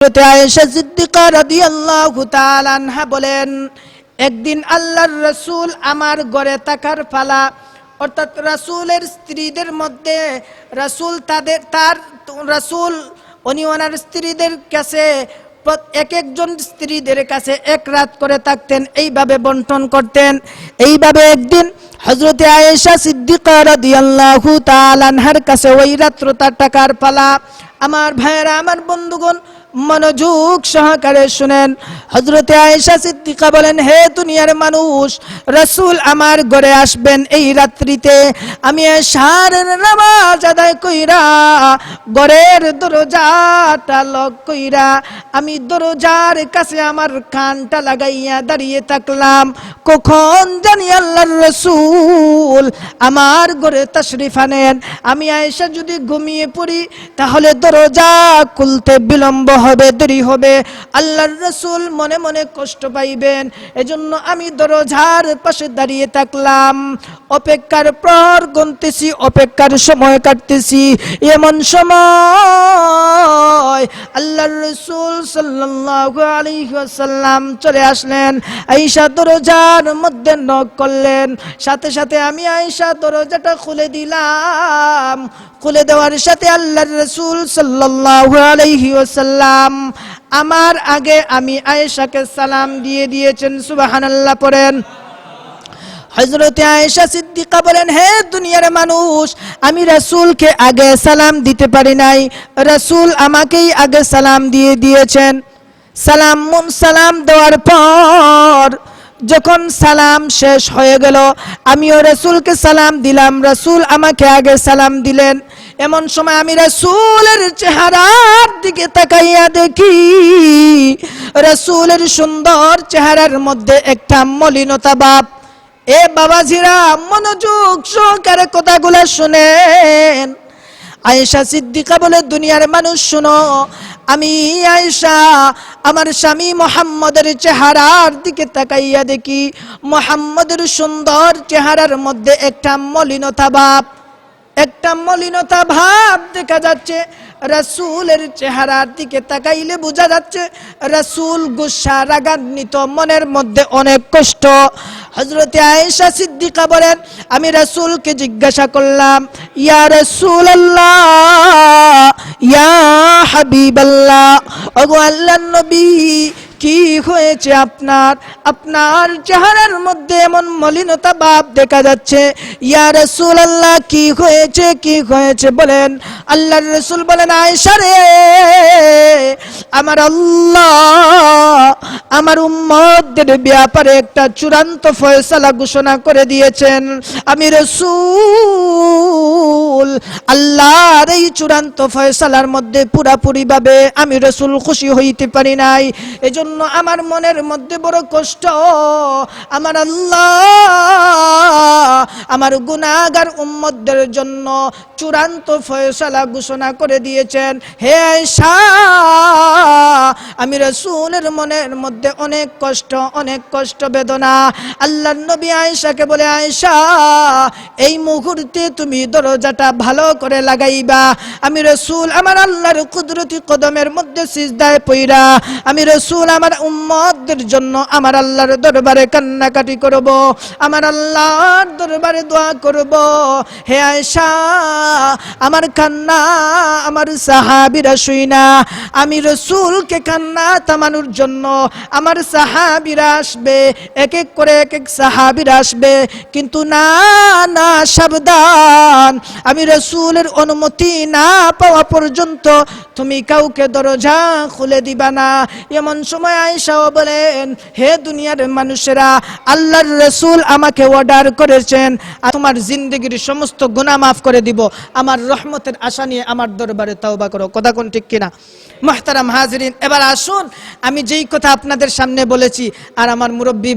আয়েশা সিদ্দিকা রাদিয়াল্লাহু তাআলা আনহা বলেন, একদিন আল্লাহর রাসূল আমার ঘরে থাকার পালা, অর্থাৎ রাসূলের স্ত্রীদের মধ্যে রাসূল উনি ওনার স্ত্রীদের কাছে এক একজন স্ত্রীদের কাছে এক রাত করে থাকতেন, এইভাবে বন্টন করতেন। এইভাবে একদিন হযরতে আয়েশা সিদ্দিকা রাদিয়াল্লাহু তাআলা আনহার কাছে ওই রাত্রটা টাকার পালা। আমার ভাইয়েরা, আমার বন্ধুগণ, মনোযোগ সহকারে শুনেন। হযরতে আয়েশা সিদ্দিকা বলেন, হে দুনিয়ার মানুষ, রাসূল আমার ঘরে আসবেন এই রাত্রিতে। আমি এশার নামাজ আদায় কইরা ঘরের দরজাটা লক কইরা আমি দরজার কাছে আমার কানটা লাগাইয়া দাঁড়িয়ে থাকলাম। কখন জানি আল্লাহর রাসূল আমার ঘরে তাশরিফ আনেন। আমি আয়েশা যদি ঘুমিয়ে পড়ি তাহলে দরজা খুলতে বিলম্ব হবে, দেরি হবে, আল্লাহর রাসূল মনে মনে কষ্ট পাইবেন। এজন্য আমি দরজার পাশে দাঁড়িয়ে থাকলাম। অপেক্ষার পর গুনতেছি, অপেক্ষার সময় কাটতেছি। এমন সময় আল্লাহর রাসূল সাল্লাল্লাহু আলাইহি ওয়াসাল্লাম চলে আসলেন। আয়েশা দরজার মধ্যে নক করলেন। সাথে সাথে আমি আয়েশা দরজাটা খুলে দিলাম। খুলে দেওয়ার সাথে আল্লাহর রাসূল সাল্লাল্লাহু আলাইহি ওয়াসাল্লাম আমার আগে আমি আয়েশাকে সালাম দিয়ে দিয়েছেন। সুবহানাল্লাহ পড়েন। হযরতে আয়েশা সিদ্দিকা বলেন, হে দুনিয়ার মানুষ, আমি রাসূলকে আগে সালাম দিতে পারি নাই, রাসূল আমাকেই আগে সালাম দিয়ে দিয়েছেন। সালাম দেওয়ার পর যখন সালাম শেষ হয়ে গেল, আমিও রাসূলকে সালাম দিলাম, রাসূল আমাকে আগে সালাম দিলেন। এমন সময় আমি রাসূলের চেহারার দিকে তাকাইয়া দেখি, রাসূলের সুন্দর চেহারার মধ্যে একটা মলিনতা ভাব। এ বাবাজিরা, মনোযোগ সহকারে কথাগুলো শুনেন। আয়েশা সিদ্দিকা বলে, দুনিয়ার মানুষ শুনো, আমি আয়েশা আমার স্বামী মুহাম্মদের চেহারার দিকে তাকাইয়া দেখি, মুহাম্মদের সুন্দর চেহারার মধ্যে একটা মলিনতা ভাব দেখা যাচ্ছে। রাসূলের চেহারার দিকে তাকাইলে বোঝা যাচ্ছে রাসূল গুসা, রাগান্বিত, মনের মধ্যে অনেক কষ্ট। হযরতে আয়েশা সিদ্দিকা বলেন, আমি রাসূলকে জিজ্ঞাসা করলাম, ইয়া রাসূলুল্লাহ, ইয়া হাবিবাল্লাহ, ওগো আল্লাহর নবী, কি হয়েছে আপনার চেহারার মধ্যে এমন মলিনতা ভাব দেখা যাচ্ছে? ইয়া রাসূলুল্লাহ, কি হয়েছে বলেন। আল্লাহর রাসূল বলেন, আয়েশা রে, আমার আল্লাহ আমার উম্মতদের ব্যাপারে একটা চূড়ান্ত ফয়সালা ঘোষণা করে দিয়েছেন। আমি রাসূল আল্লাহর এই চূড়ান্ত ফয়সালার মধ্যে পুরাপুরি ভাবে আমি রাসূল খুশি হইতে পারি নাই। এজন্য আমার মনের মধ্যে বড় কষ্ট। আমার আল্লাহ আমার গুনাহগার উম্মতদের জন্য চূড়ান্ত ফয়সালা ঘোষণা করে দিয়েছেন। হে আয়েশা, আমি রাসূলের মনের মধ্যে অনেক কষ্ট বেদনা। আল্লাহর নবী আয়েশাকে বলে, আয়েশা, এই মুহূর্তে তুমি দরজাটা ভালো করে লাগাইবা। আমি রাসূল আমার আল্লাহর কুদরতি কদমের মধ্যে সিজদায় পইরা আমি রাসূল আমার উম্মতদের জন্য আমার আল্লাহর দরবারে কান্নাকাটি করব, আমার আল্লাহর দরবারে দোয়া করব। হে আয়েশা, আমার কান্না আমার সাহাবীরা শুইনা, আমি রাসূলকে কান্না থামানোর জন্য আমার সাহাবীরা আসবে, এক এক করে এক এক সাহাবীরা আসবে, কিন্তু না সাবধান, আমি রাসূলের অনুমতি না পাওয়া পর্যন্ত তুমি কাউকে দরজা খুলে দিবা না। এমন সময় আয়েশাও বলেন, হে দুনিয়ার মানুষেরা, আল্লাহর রাসূল আমাকে অর্ডার করেছেন, তোমার জিন্দেগীর সমস্ত গুনাহ মাফ করে দিব, আমার রহমতের আশা নিয়ে আমার দরবারে তওবা করো। কথা কোন ঠিক কিনা? মুহতারাম হাজিরিন, এবার আসুন আমি যেই কথা আপনাদের সামনে বলেছি, আর আমার মুরব্বী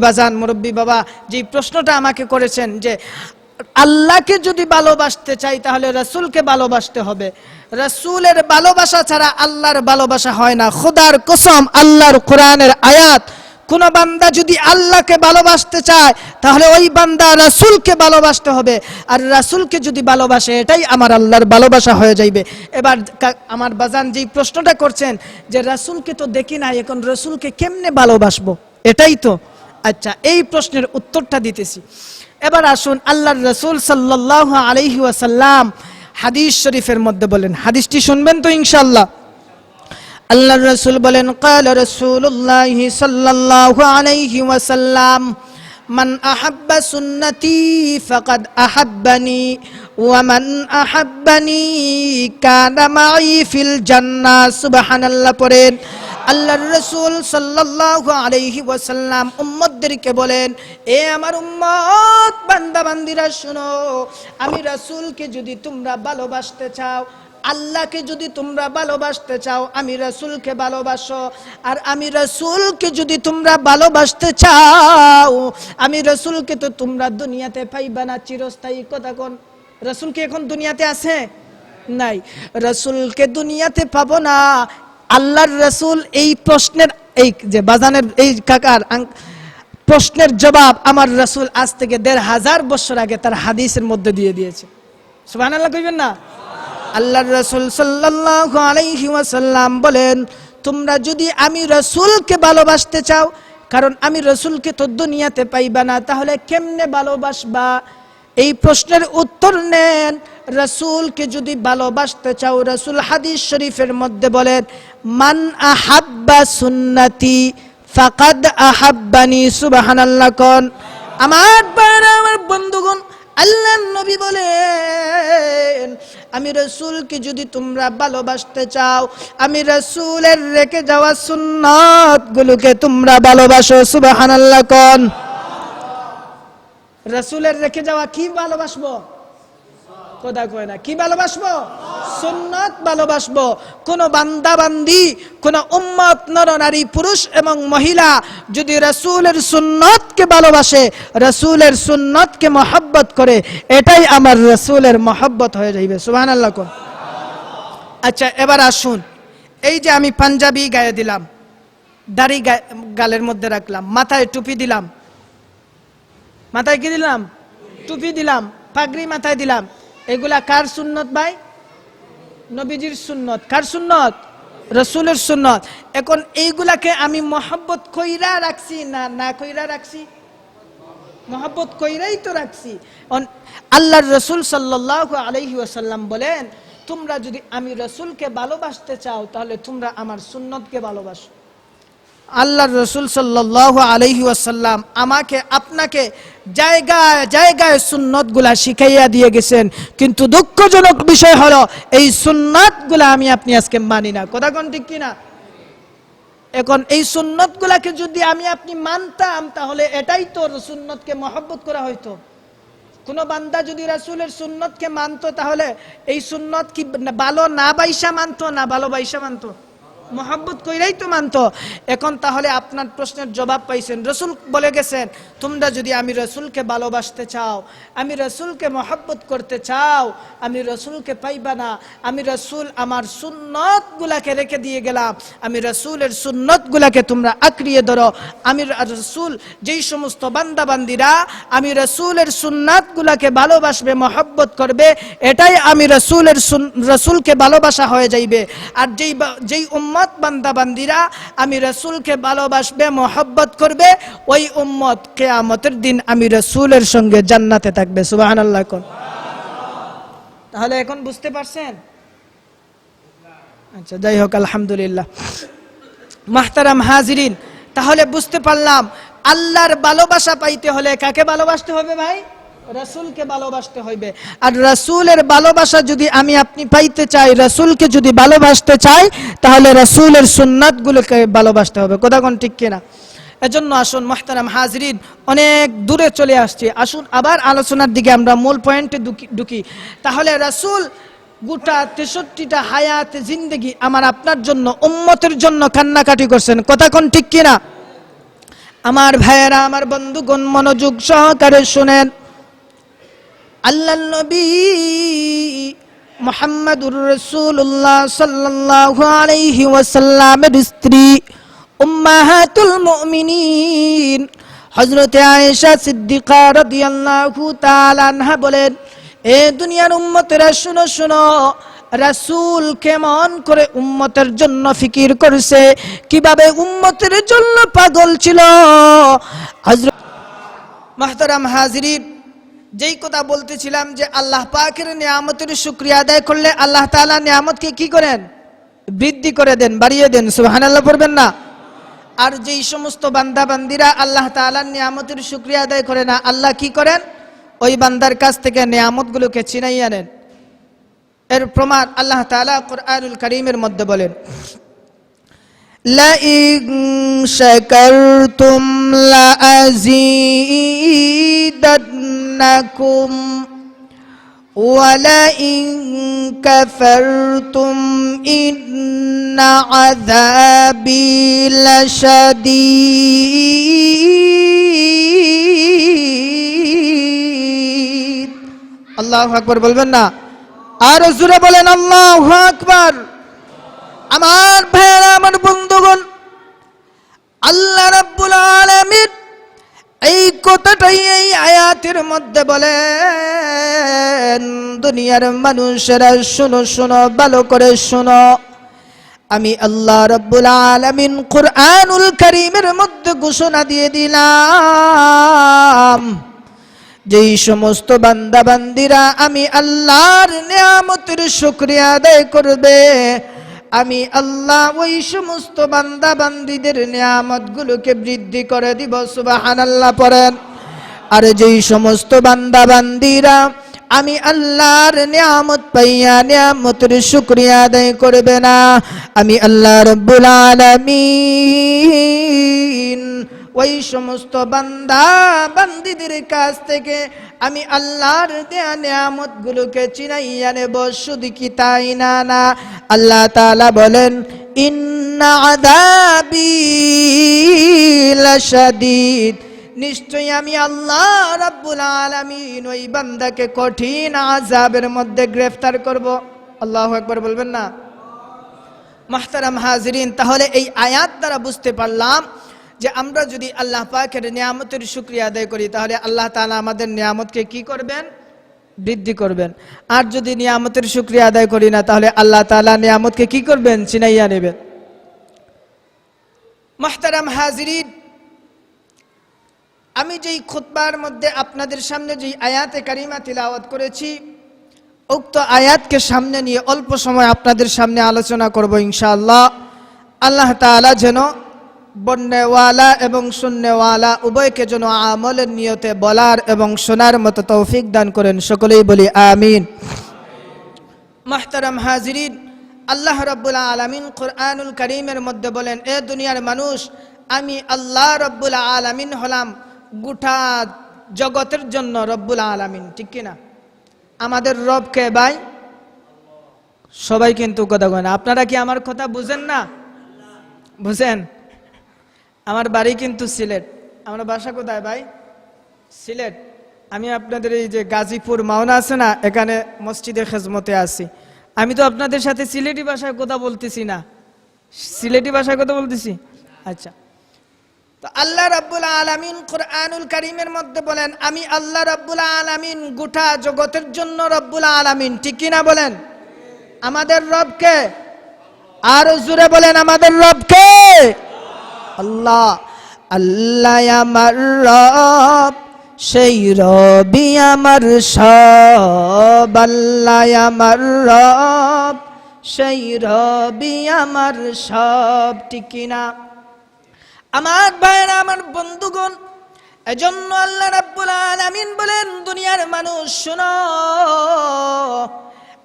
বাবা যেই প্রশ্নটা আমাকে করেছেন যে আল্লাহকে যদি ভালোবাসতে চাই তাহলে রাসূলকে ভালোবাসতে হবে, রাসূলের ভালোবাসা ছাড়া আল্লাহর ভালোবাসা হয় না। খোদার কসম, আল্লাহর কোরআনের আয়াত কোন বান্দা যদি আল্লাহকে ভালোবাসতে চায় তাহলে ওই বান্দা রাসূলকে ভালোবাসতে হবে, আর রাসূলকে যদি ভালোবাসে এটাই আমার আল্লাহর ভালোবাসা হয়ে যাইবে। এবার আমার বাজান যেই প্রশ্নটা করছেন যে রাসূলকে তো দেখি না, এখন রাসূলকে কেমনে ভালোবাসবো, এটাই তো। আচ্ছা, এই প্রশ্নের উত্তরটা দিতেছি। এবার আসুন, আল্লাহর রাসূল সাল্লাল্লাহু আলাইহি ওয়াসাল্লাম হাদিস শরীফের মধ্যে বলেন, হাদিসটি শুনবেন তো ইনশাআল্লাহ। আল্লাহর রাসূল বলেন, ক্বালা রাসূলুল্লাহ সাল্লাল্লাহু আলাইহি ওয়াসাল্লাম, মান আহাব্বা সুন্নতি ফাকাদ আহাব্বানি ওয়া মান আহাব্বানি কানা মাই ফিল জান্নাহ। সুবহানাল্লাহ পড়েন। আল্লাহর রাসূল সাল্লাল্লাহু আলাইহি ওয়াসাল্লাম উম্মতদেরকে বলেন, এ আমার উম্মত বান্দা বান্দিরা শুনো, আমি রাসূলকে যদি তোমরা ভালোবাসতে চাও, আল্লাহকে যদি তোমরা ভালোবাসতে চাও, আমি রাসূলকে ভালোবাসো। আর আমি রাসূলকে যদি তোমরা ভালোবাসতে চাও, আমি রাসূলকে তো তোমরা দুনিয়াতে পাইবা না চিরস্থায়ী। কথা কোন? রাসূলকে এখন দুনিয়াতে আছে? নাই। রাসূলকে দুনিয়াতে পাবো না। আল্লাহর রাসূল এই প্রশ্নের, এই যে বাজানের এই কাকার প্রশ্নের জবাব আমার রাসূল আজ থেকে ১৫০০ বছর আগে তার হাদিসের মধ্যে দিয়ে দিয়েছে। সুবহানাল্লাহ কইবেন না? আল্লাহর রাসূল সাল্লাল্লাহু আলাইহি ওয়াসাল্লাম বলেন, তোমরা যদি আমি রাসূলকে ভালোবাসতে চাও, কারণ আমি রাসূলকে তো দুনিয়াতে পাইবা না, তাহলে কেমনে ভালোবাসবা? এই প্রশ্নের উত্তর নেন। রাসূলকে যদি ভালোবাসতে চাও, রাসূল হাদিস শরীফের মধ্যে বলেন, মান আহাব্বা সুন্নতি ফাকাদ আহাব্বানি। সুবহানাল্লাহ কোন? আমার ভাইরা, আমার বন্ধুগণ, আল্লাহর নবী বলেন, আমি রাসূলকে যদি তোমরা ভালোবাসতে চাও, আমি রাসূলের রেখে যাওয়া সুন্নাতগুলোকে তোমরা ভালোবাসো। সুবহানাল্লাহ কোন? রাসূলের রেখে যাওয়া কি ভালোবাসবো? কথা কয় না, কি ভালোবাসবো? সুন্নাত ভালোবাসবো। কোন বান্দা বান্দি, কোন উম্মত নর নারী পুরুষ এবং মহিলা যদি রাসূলের সুন্নাতকে ভালোবাসে, রাসূলের সুন্নাতকে মহব্বত করে, এটাই আমার রাসূলের মহব্বত হয়ে যাবে। সুবহানাল্লাহ কোন? আচ্ছা, এবার আসুন, এই যে আমি পাঞ্জাবি গায়ে দিলাম, দাড়ি গালের মধ্যে রাখলাম, মাথায় টুপি দিলাম, মাথায় কি দিলাম? টুপি দিলাম, পাগড়ি মাথায় দিলাম, এগুলা কার সুন্নত ভাই? নবীজির সুন্নত। কার সুন্নত? রাসূলের সুন্নত। এখন এইগুলাকে আমি মহব্বত কইরা রাখছি না না কইরা রাখছি? মহব্বত কইরাই তো রাখছি। আল্লাহর রাসূল সাল্লাল্লাহু আলাইহি ওয়াসাল্লাম বলেন, তোমরা যদি আমি রাসূলকে ভালোবাসতে চাও, তাহলে তোমরা আমার সুন্নতকে ভালোবাসো। আল্লাহর রাসূল সাল্লাল্লাহু আলাইহি ওয়াসাল্লাম আমাকে আপনাকে জায়গায় জায়গায় সুন্নতগুলা শিখাইয়া দিয়ে গেছেন, কিন্তু দুঃখজনক বিষয় হলো এই সুন্নতগুলা আমি আপনি আজকে মানি না। কথা কোন ঠিক কিনা? এখন এই সুন্নতগুলাকে যদি আমি আপনি মানতাম, তাহলে এটাই তো সুন্নতকে মহব্বত করা হইতো। কোন বান্দা যদি রাসূলের সুন্নতকে মানতো, তাহলে এই সুন্নত কি ভালো না বাইসা মানতো, না ভালো বাইসা মানতো? মহব্বত কইরাই তো মানতো। এখন তাহলে আপনার প্রশ্নের জবাব পাইছেন। রাসূল বলে গেছেন, তোমরা যদি আমি রাসূলকে ভালোবাসতে চাও, আমি রাসূলকে মহব্বত করতে চাও, আমি রাসূলকে পাইবা না। আমি রাসূল আমার সুন্নতগুলাকে রেখে দিয়ে গেলাম, আমি রাসূলের সুন্নতগুলাকে তোমরা আঁকড়িয়ে ধরো। আমি রাসূল যেই সমস্ত বান্দা বান্দিরা আমি রাসূলের সুন্নতগুলাকে ভালোবাসবে, মহব্বত করবে, এটাই আমি রাসূলকে ভালোবাসা হয়ে যাইবে। আর যেই উম্মত বান্দা বান্দিরা আমি রাসূলকে ভালোবাসবে, মহব্বত করবে, ওই উম্মত কিয়ামতের দিন আমি রাসূলের সঙ্গে জান্নাতে থাকবে। সুবহানাল্লাহ কোন? তাহলে এখন বুঝতে পারছেন? আচ্ছা, যাই হোক, আলহামদুলিল্লাহ। মুহতারাম হাজিরিন, তাহলে বুঝতে পারলাম আল্লাহর ভালোবাসা পাইতে হলে কাকে ভালোবাসতে হবে ভাই? রাসূলকে ভালোবাসতে হইবে। আর রাসূলের ভালোবাসা যদি আমি আপনি পাইতে চাই, রাসূলকে যদি ভালোবাসতে চাই, তাহলে রাসূলের সুন্নাতগুলোকে ভালোবাসতে হবে। কথা কোন ঠিক কিনা? এজন্য আসুন মুহতারাম হাজিরিন, অনেক দূরে চলে আসছি, আসুন আবার আলোচনার দিকে আমরা মূল পয়েন্টে ঢুকি। তাহলে রাসূল গোটা 63টা হায়াত জিন্দেগি আমার আপনার জন্য, উম্মতের জন্য কান্নাকাটি করছেন। কথা কোন ঠিক কিনা? আমার ভাইয়েরা, আমার বন্ধুগণ, মনোযোগ সহকারে শুনেন। আল্লাহর নবী মুহাম্মদুর রাসূলুল্লাহ সাল্লাল্লাহু আলাইহি ওয়াসাল্লামের স্ত্রী উম্মাহাতুল মুমিনিন হযরতে আয়েশা সিদ্দিকা রাদিয়াল্লাহু তাআলা আনহা বলেন, এ দুনিয়ার উম্মতেরা শুনো শুনো, রাসূল কেমন করে উম্মতের জন্য ফিকির করেছে, কিভাবে উম্মতের জন্য পাগল ছিল। হযরত মুহতারাম হাজিরিন, যেই কথা বলতেছিলাম যে আল্লাহ পাকের নিয়ামতের শুকরিয়া আদায় করলে আল্লাহ তাআলা নিয়ামতকে কি করেন? বৃদ্ধি করে দেন, বাড়িয়ে দেন। সুবহানাল্লাহ পড়বেন না? আর যেই সমস্ত বান্দা বান্দিরা আল্লাহ তাআলার নিয়ামতের শুকরিয়া আদায় করে না, আল্লাহ কি করেন? ওই বান্দার কাছ থেকে নিয়ামতগুলোকে ছিনাইয়া নেন। এর প্রমাণ আল্লাহ তাআলা কুরআনুল কারীমের মধ্যে বলেন, লাইন শাকারতুম লাযীদান্নাকুম ওয়ালাইন কাফারতুম ইন্না আযাবি লাশাদীদ। আল্লাহু আকবার বলবেন না? আর জোরে বলেন আল্লাহু আকবার। আমার ভাইরা, আমার বন্ধুগণ, আল্লাহ রাব্বুল আলামিন এই কথাটাই এই আয়াতের মধ্যে বলেন, দুনিয়ার মানুষেরা শুনো শুনো, ভালো করে শুনো, আমি আল্লাহ রাব্বুল আলামিন কুরআনুল কারীমের মধ্যে ঘোষণা দিয়ে দিলাম, যেই সমস্ত বান্দা বান্দিরা আমি আল্লাহর নিয়ামতের শুকরিয়া আদায় করবে, আমি আল্লাহ ওই সমস্ত বান্দা বান্দিদের নিয়ামতগুলোকে বৃদ্ধি করে দিব। সুবহানাল্লাহ পড়েন। আর যেই সমস্ত বান্দা বান্দিরা আমি আল্লাহর নিয়ামত পাইয়া নিয়ামতের শুকরিয়া আদায় করবে না, আমি আল্লাহ রাব্বুল আলামিন ওই সমস্ত বান্দা বান্দিদের কাছ থেকে আমি আল্লাহর দেয়া নিয়ামতগুলোকে চিনাইয়া নেব। শুধু কি তাই না, না, আল্লাহ তাআলা বলেন, ইন্না আযাবি লাশাদীদ, নিশ্চয়ই আমি আল্লাহ রাব্বুল আলামিন ওই বান্দাকে কঠিন আযাবের মধ্যে গ্রেফতার করব। আল্লাহু আকবার বলবেন না? মুহতারাম হাজিরিন, তাহলে এই আয়াত দ্বারা বুঝতে পারলাম যে আমরা যদি আল্লাহ পাকের নিয়ামতের শুকরিয়া আদায় করি তাহলে আল্লাহ তাআলা আমাদের নিয়ামতকে কি করবেন? বৃদ্ধি করবেন। আর যদি নিয়ামতের শুকরিয়া আদায় করি না তাহলে আল্লাহ তাআলা নিয়ামতকে কি করবেন? ছিনাইয়া নেবেন। মুহতারাম হাজিরিন, আমি যেই খুতবার মধ্যে আপনাদের সামনে যেই আয়াতে কারিমা তিলাওয়াত করেছি, উক্ত আয়াতকে সামনে নিয়ে অল্প সময় আপনাদের সামনে আলোচনা করব ইনশাআল্লাহ। আল্লাহ তাআলা যেন বলনেওয়ালা এবং শুননেওয়ালা উভয়কে যেন আমলের নিয়তে বলার এবং শোনার মতো তৌফিক দান করেন। সকলেই বলি আমিন। মুহতারাম হাজিরিন, আল্লাহ রাব্বুল আলামিন কুরআনুল কারীমের মধ্যে বলেন, এ দুনিয়ার মানুষ, আমি আল্লাহ রাব্বুল আলামিন হলাম গোটা জগতের জন্য রব্বুল আলামিন। ঠিক কিনা? আমাদের রব কে ভাই? সবাই কিন্তু কথা কয় না। আপনারা কি আমার কথা বুঝেন না? বুঝেন? আমার বাড়ি কিন্তু সিলেট। আমার বাসা কোথায় ভাই? সিলেট। আমি আপনাদের এই যে গাজীপুর মাওনা আছে না, এখানে মসজিদে খেজমতে আছি। আমি তো আপনাদের সাথে সিলেটি ভাষায় কথা বলতেছি না, সিলেটি ভাষায় কথা বলতেছি। আচ্ছা, তো আল্লাহ রাব্বুল আলামিন কুরআনুল কারীমের মধ্যে বলেন, আমি আল্লাহ রাব্বুল আলামিন গোটা জগতের জন্য রব্বুল আলামিন। ঠিক কিনা বলেন? আমাদের রব কে? আর জোরে বলেন, আমাদের রব কে? আল্লাহ। আল্লাহ আমার রব, সেই রবি আমার সব। আল্লাহ আমার রব, সেই রবি আমার সব। ঠিক কিনা আমার ভাইরা, আমার বন্ধুগণ? এজন্য আল্লাহ রাব্বুল আলামিন বলেন, দুনিয়ার মানুষ শোনো,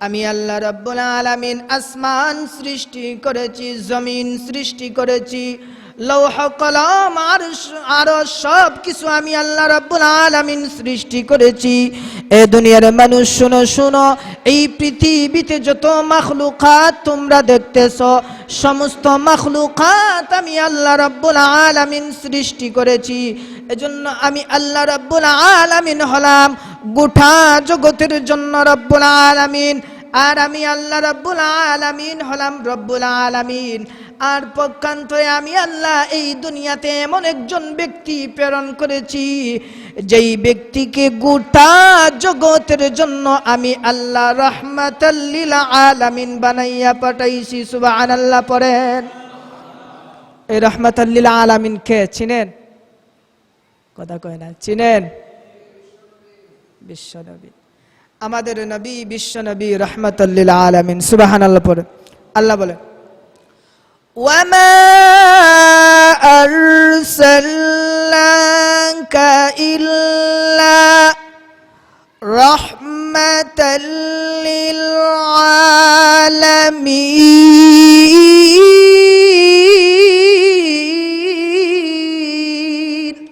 আমি আল্লাহ রাব্বুল আলামিন আসমান সৃষ্টি করেছি, জমিন সৃষ্টি করেছি, লৌহ কলম আর সব কিছু আমি আল্লাহ রাব্বুল আলামিন সৃষ্টি করেছি। এ দুনিয়ার মানুষ শোনো শোনো, এই পৃথিবীতে যত মাখলুকাত তোমরা দেখতেছো, সমস্ত মাখলুকাত আমি আল্লাহ রাব্বুল আলামিন সৃষ্টি করেছি। এজন্য আমি আল্লাহ রাব্বুল আলামিন হলাম গোটা জগতের জন্য রব্বুল আলামিন। আর আমি আল্লাহ রাব্বুল আলামিন হলাম রব্বুল আলামিন। আর পক্ষান্তরে আমি আল্লাহ এই দুনিয়াতে এমন একজন ব্যক্তি প্রেরণ করেছি যেই ব্যক্তিকে গোটা জগতের জন্য আমি আল্লাহ রাহমাতাল লিল আলামিন বানাইয়া পাঠাইছি। সুবহানাল্লাহ পড়েন। এই রাহমাতাল লিল আলামিন কে চিনেন? কথা কয় না, চিনেন? বিশ্বনবী, আমাদের নবী বিশ্বনবী রাহমাতাল লিল আলামিন। সুবহানাল্লাহ পড়েন। আল্লাহ বলে ওয়ামা আরসালনাকা ইল্লা রাহমাতাল লিল আলামিন।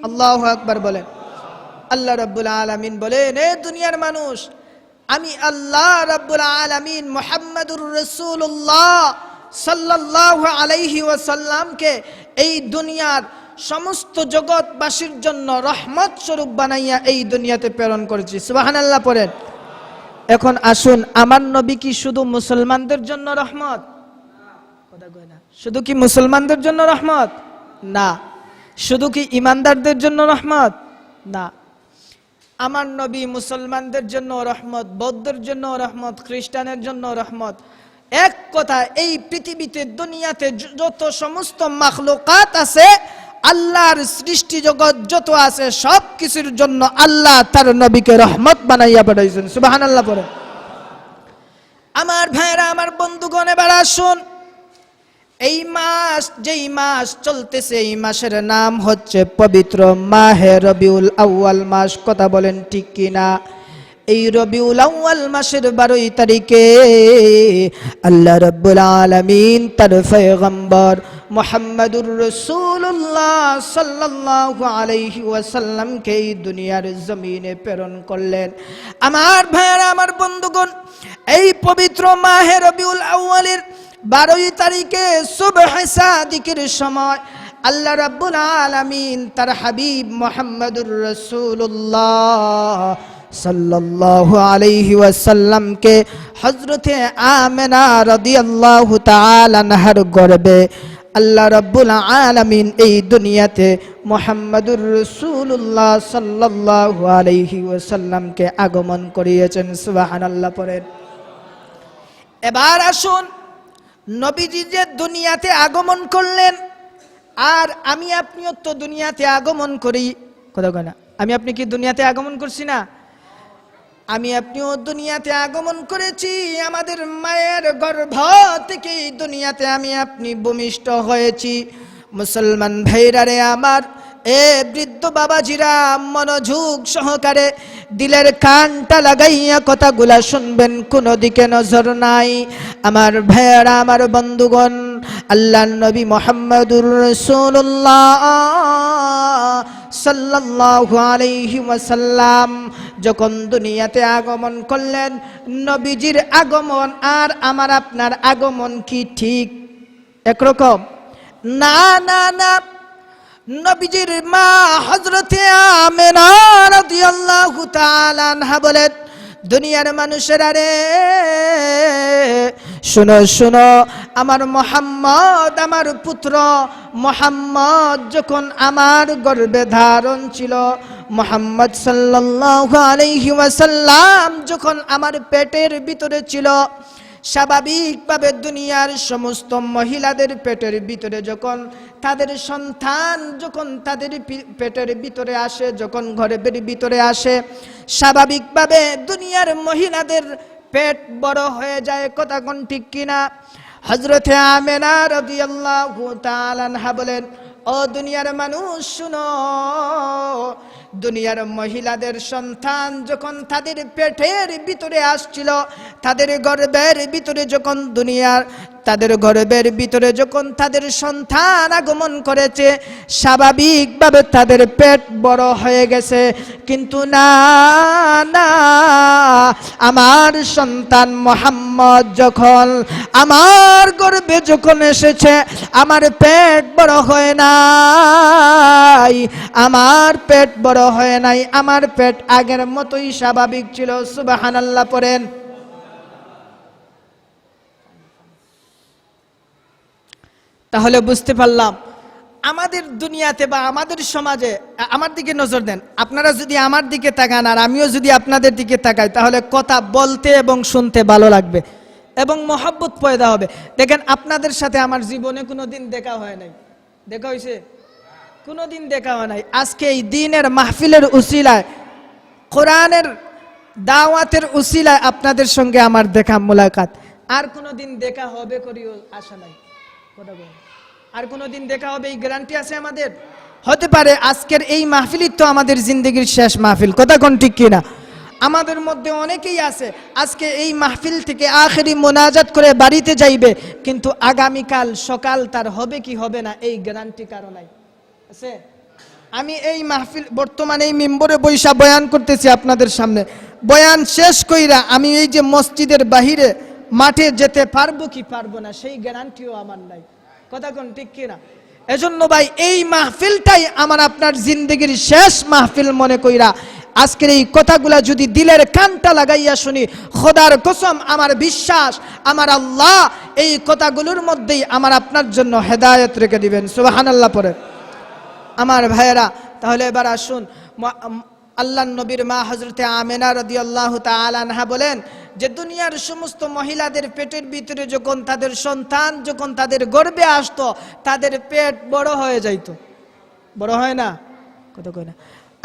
আল্লাহু আকবার বলেন। আল্লাহ রাব্বুল আলামিন বলেন, এ দুনিয়ার মানুষ, আমি আল্লাহ রাব্বুল আলামিন মুহাম্মাদুর রাসূলুল্লাহ সাল্লাল্লাহু আলাইহি ওয়াসাল্লামকে এই দুনিয়ার সমস্ত জগৎবাসীর জন্য রহমত স্বরূপ বানাইয়া এই দুনিয়াতে প্রেরণ করেছি। সুবহানাল্লাহ পড়েন। এখন আসুন, আমার নবী কি শুধু মুসলমানদের জন্য রহমত? কথা কয় না। শুধু কি মুসলমানদের জন্য রহমত? না। শুধু কি ইমানদারদের জন্য রহমত? না। আমার নবী মুসলমানদের জন্য রহমত, বৌদ্ধের জন্য রহমত, খ্রিস্টানের জন্য রহমত। এক কথা, এই পৃথিবীতে দুনিয়াতে যত সমস্ত মাখলুকাত আছে, আল্লাহর সৃষ্টি জগৎ যত আছে, সব কিছুর জন্য আল্লাহ তার নবীকে রহমত বানাইয়া পাঠাইছেন। সুবহানাল্লাহ পড়েন। আমার ভাইরা, আমার বন্ধুগণ, এবার আসুন, এই মাস, যেই মাস চলতেছে, এই মাসের নাম হচ্ছে পবিত্র মাহে রবিউল আউয়াল মাস। কথা বলেন ঠিক কিনা? এই রবিউল আউয়াল মাসের 12 তারিখে আল্লাহ রাব্বুল আলামিন তার পয়গম্বর মুহাম্মাদুর রাসূলুল্লাহ সাল্লাল্লাহু আলাইহি ওয়াসাল্লামকে এই দুনিয়ার জমিনে প্রেরণ করলেন। আমার ভাইরা, আমার বন্ধুগণ, এই পবিত্র মাহে রবিউল আউয়ালের 12 তারিখে সুবহে সাদিকের সময় আল্লাহ রাব্বুল আলামিন তার হাবিব মুহাম্মাদুর রাসূলুল্লাহ সাল্লাল্লাহু আলাইহি ওয়াসাল্লামকে হযরতে আমেনা রাদিয়াল্লাহু তাআলা আনহার গর্ভে আল্লাহ রাব্বুল আলামিন এই দুনিয়াতে মুহাম্মাদুর রাসূলুল্লাহ সাল্লাল্লাহু আলাইহি ওয়াসাল্লামকে আগমন করিয়েছেন। সুবহানাল্লাহ পড়েন। এবার আসুন, নবীজি যে দুনিয়াতে আগমন করলেন, আর আমি আপনিও তো দুনিয়াতে আগমন করি। কথা কয় না। আমি আপনি কি দুনিয়াতে আগমন করছি না? আমি আপনিও দুনিয়াতে আগমন করেছি। আমাদের মায়ের গর্ভ থেকে এই দুনিয়াতে আমি আপনি ভূমিষ্ঠ হয়েছি। মুসলমান ভাইরা রে আমার, এ বৃদ্ধ বাবাজিরা, মনোযোগ সহকারে দিলের কানটা লাগাইয়া কথাগুলা শুনবেন, কোনো দিকে নজর নাই। আমার ভাইরা, আমার বন্ধুগণ, আল্লাহর নবী মুহাম্মাদুর রাসূলুল্লাহ সাল্লাল্লাহু আলাইহি ওয়াসাল্লাম যখন দুনিয়াতে আগমন করলেন, নবীজির আগমন আর আমার আপনার আগমন কি ঠিক একরকম? না না না। নবীজির মা হযরতে আমেনা রাদিয়াল্লাহু তাআলা আনহা বলেন, দুনিয়ার মানুষেরা রে শুনো শুনো, আমার মুহাম্মদ, আমার পুত্র মুহাম্মদ যখন আমার গর্ভে ধারণ ছিল, মুহাম্মদ সাল্লাল্লাহু আলাইহি ওয়াসাল্লাম যখন আমার পেটের ভিতরে ছিল, স্বাভাবিকভাবে দুনিয়ার সমস্ত মহিলাদের পেটের ভিতরে যখন তাদের সন্তান যখন তাদের পেটের ভিতরে আসে, যখন গর্ভের ভিতরে আসে, স্বাভাবিকভাবে দুনিয়ার মহিলাদের পেট বড় হয়ে যায়। কথা কোন ঠিক কিনা? হযরতে আমেনা রাদিয়াল্লাহু তাআলা আনহা বলেন, ও দুনিয়ার মানুষ শুনো, দুনিয়ার মহিলাদের সন্তান যখন তাদের পেটের ভিতরে আসছিল, তাদের গর্ভের ভিতরে যখন তাদের গর্ভের ভিতরে যখন তাদের সন্তান আগমন করেছে, স্বাভাবিকভাবে তাদের পেট বড় হয়ে গেছে। কিন্তু না না, আমার সন্তান মুহাম্মদ যখন আমার গর্ভে যখন এসেছে, আমার পেট বড় হয় নাই, আমার পেট বড় হয় নাই, আমার পেট আগের মতোই স্বাভাবিক ছিল। সুবহানাল্লাহ পড়েন। তাহলে বুঝতে পারলাম আমাদের দুনিয়াতে বা আমাদের সমাজে, আমার দিকে নজর দেন, আপনারা যদি আমার দিকে তাকান আর আমিও যদি আপনাদের দিকে তাকাই, তাহলে কথা বলতে এবং শুনতে ভালো লাগবে এবং মহব্বত পয়দা হবে। দেখেন, আপনাদের সাথে আমার জীবনে কোনোদিন দেখা হয় নাই। দেখা হয়েছে? কোনোদিন দেখা হয় নাই। আজকে এই দিনের মাহফিলের উসিলায়, কোরআনের দাওয়াতের উসিলায় আপনাদের সঙ্গে আমার দেখা মোলাকাত। আর কোনোদিন দেখা হবে করিও আশা নাই। কথা বলেন, আর কোনোদিন দেখা হবে এই গ্যারান্টি আছে আমাদের? হতে পারে আজকের এই মাহফিলই তো আমাদের জিন্দগির শেষ মাহফিল। কথা কোন ঠিক কিনা? আমাদের মধ্যে অনেকেই আছে আজকে এই মাহফিল থেকে আখেরি মোনাজাত করে বাড়িতে যাইবে, কিন্তু আগামীকাল সকাল তার হবে কি হবে না এই গ্যারান্টি কারো নাই। আছে? আমি এই মাহফিল বর্তমানে এই মিম্বরে বৈশা বয়ান করতেছি আপনাদের সামনে, বয়ান শেষ কইরা আমি এই যে মসজিদের বাহিরে মাঠে যেতে পারবো কি পারবো না সেই গ্যারান্টিও আমার নাই। কথা কোন ঠিক কিনা? এজন্য ভাই এই মাহফিলটাই আমার আপনার জিন্দগির শেষ মাহফিল মনে কইরা আজকের এই কথাগুলা যদি দিলের কানটা লাগাইয়া শুনি, খোদার কসম আমার বিশ্বাস আমার আল্লাহ এই কথাগুলোর মধ্যেই আমার আপনার জন্য হেদায়েত রেখে দিবেন। সুবহানাল্লাহ পড়ে। আমার ভাইয়েরা, তাহলে এবার আসুন, আল্লাহর নবীর মা হযরতে আমেনা রাদিয়াল্লাহু তাআলা আনহা বলেন যে দুনিয়ার সমস্ত মহিলাদের পেটের ভিতরে যখন তাদের সন্তান যখন তাদের গর্ভে আসতো, তাদের পেট বড় হয়ে যাইতো। বড় হয় না? কথা কই না?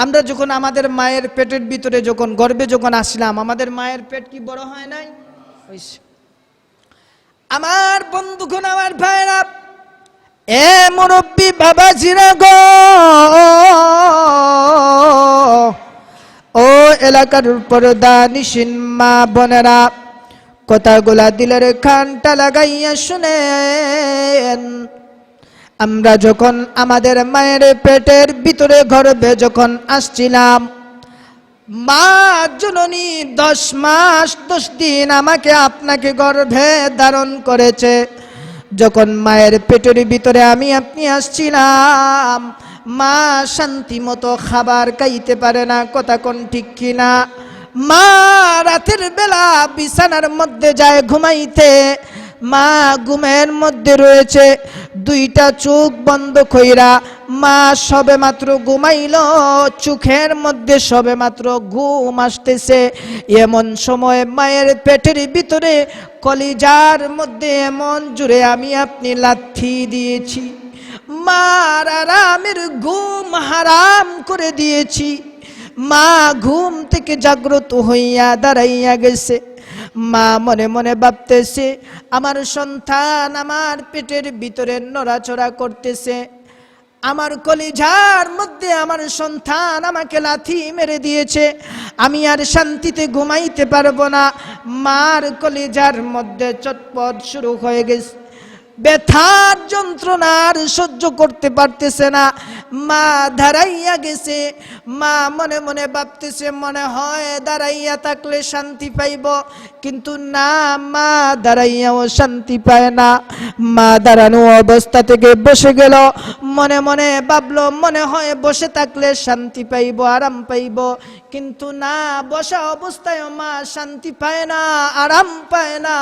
আমরা যখন আমাদের মায়ের পেটের ভিতরে যখন গর্ভে যখন আসলাম, আমাদের মায়ের পেট কি বড় হয় নাই? হইছে। আমার বন্ধুগণ, আমার ভাইরা, এ মুরব্বী বাবাজিরা গো, ও এলাকার পর্দা নিশিন মা বোনেরা, কথাগুলা দিলের কানটা লাগাইয়া শুনেন। আমরা যখন আমাদের মায়ের পেটের ভিতরে গর্ভে যখন আসছিলাম, মা জননী 10 মাস 10 দিন আমাকে আপনাকে গর্ভে ধারণ করেছে। যখন মায়ের পেটের ভিতরে আমি আপনি আসছিলাম, মা শান্তি মতো খাবার খাইতে পারে না। কথা কোন ঠিক কিনা? মা রাতের বেলা বিছানার মধ্যে যায় ঘুমাইতে, মা ঘুমের মধ্যে রয়েছে, 2টা চোখ বন্ধ কইরা মা সবে মাত্র ঘুমাইল, চোখের মধ্যে সবে মাত্র ঘুম আসতেছে। এমন সময় মায়ের পেটের ভিতরে কলিজার মধ্যে এমন জুড়ে আমি আপনি লাথি দিয়েছি, মার আরামের ঘুম হারাম করে দিয়েছি। মা ঘুম থেকে জাগ্রত হইয়া দাঁড়াইয়া গেছে। মা মনে মনে ভাবতেছে, আমার সন্তান আমার পেটের ভিতরে নড়াচড়া করতেছে, আমার কলিজার মধ্যে আমার সন্তান আমাকে লাথি মেরে দিয়েছে, আমি আর শান্তিতে ঘুমাইতে পারবো না। মার কলিজার মধ্যে চটপট শুরু হয়ে গেছে, ব্যথার যন্ত্রণার সহ্য করতে পারতেছে না। মা দাঁড়াইয়া গেছে। মা মনে মনে ভাবতেছে, মনে হয় দাঁড়াইয়া থাকলে শান্তি পাইব, কিন্তু না, মা দাঁড়াইয়াও শান্তি পায় না। মা দাঁড়ানো অবস্থা থেকে বসে গেল। মনে মনে ভাবলো, মনে হয় বসে থাকলে শান্তি পাইব, আরাম পাইব, কিন্তু না, বসা অবস্থায় মা শান্তি পায় না, আরাম পায় না।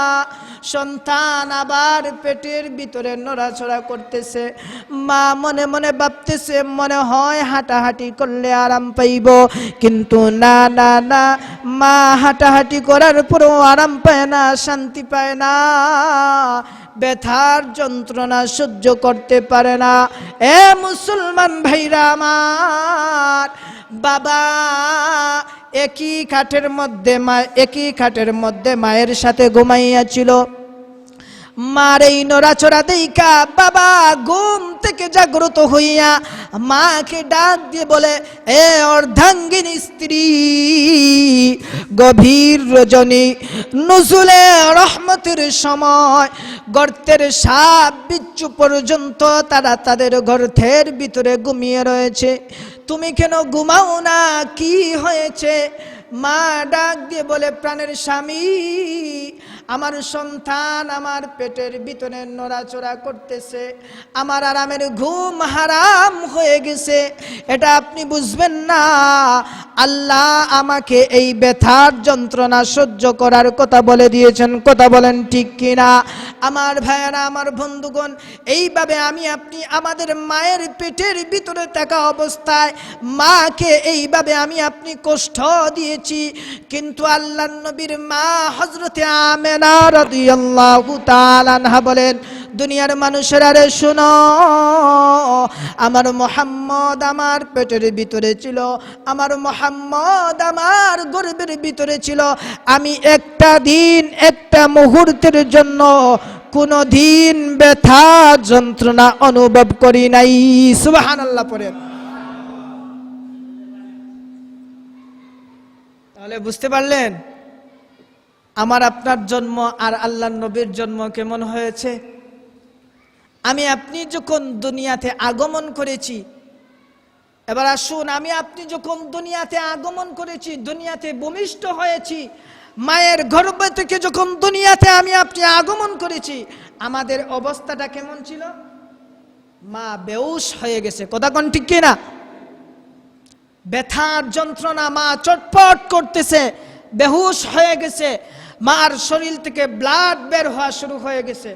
সন্তান আবার পেটের ভিতরে নড়াচড়া করতেছে। মা মনে মনে ভাবতেছে, মনে হয় হাঁটাহাঁটি করলে আরাম পাইব, কিন্তু না না না, মা হাঁটাহাঁটি করার পরও আরাম পায় না, শান্তি পায় না, ব্যথার যন্ত্রণা সহ্য করতে পারে না। এ মুসলমান ভাইরা আমার, বাবা একই খাটের মধ্যে মায়ের সাথে ঘুমাইয়াছিল। মার এই নড়াচড়া দেইখা বাবা ঘুম থেকে জাগ্রত হইয়া মাকে ডাক দিয়ে বলে, এ অর্ধাঙ্গিনী স্ত্রী, গভীর রজনী নুজুলে রহমতের সময় গর্তের সাপ বিচ্ছু পর্যন্ত তারা তাদের গর্তের ভিতরে ঘুমিয়ে রয়েছে, তুমি কেন ঘুমাও না? কি হয়েছে? মা ডাক দিয়ে বলে, প্রাণের স্বামী, আমার সন্তান আমার পেটের ভিতরে নড়াচড়া করতেছে, আমার আরামের ঘুম হারাম হয়ে গেছে, এটা আপনি বুঝবেন না। আল্লাহ আমাকে এই ব্যথার যন্ত্রণা সহ্য করার কথা বলে দিয়েছেন। কথা বলেন ঠিক কিনা? আমার ভাইয়েরা, আমার বন্ধুগণ, এইভাবে আমি আপনি আমাদের মায়ের পেটের ভিতরে থাকা অবস্থায় মাকে এইভাবে আমি আপনি কষ্ট দিয়েছি, কিন্তু আল্লাহর নবীর মা হযরতে আমেনা রাদিয়াল্লাহু তাআলা আনহা বলেন, দুনিয়ার মানুষেরা রে শোনো, আমার মুহাম্মদ আমার পেটের ভিতরে ছিল, আমার মুহাম্মদ আমার গর্ভের ভিতরে ছিল, আমি একটা দিন একটা মুহূর্তের জন্য কোনো দিন ব্যথা যন্ত্রণা অনুভব করি নাই। সুবহানাল্লাহ পড়েন। তাহলে বুঝতে পারলেন আমার আপনার জন্ম আর আল্লাহর নবীর জন্ম কেমন হয়েছে? আমি আপনি যখন দুনিয়াতে আগমন করেছি, এবার আসুন, আমি আপনি যখন দুনিয়াতে আগমন করেছি, দুনিয়াতে ভূমিষ্ঠ হয়েছি, মায়ের গর্ভ থেকে যখন দুনিয়াতে আমি আপনি আগমন করেছি, আমাদের অবস্থাটা কেমন ছিল? মা বেহুশ হয়ে গেছে। কথা কোন ঠিক কিনা? ব্যথার যন্ত্রণা, মা চটপট করতেছে, বেহুশ হয়ে গেছে, মার শরীর থেকে ব্লাড বের হওয়া শুরু হয়ে গেছে।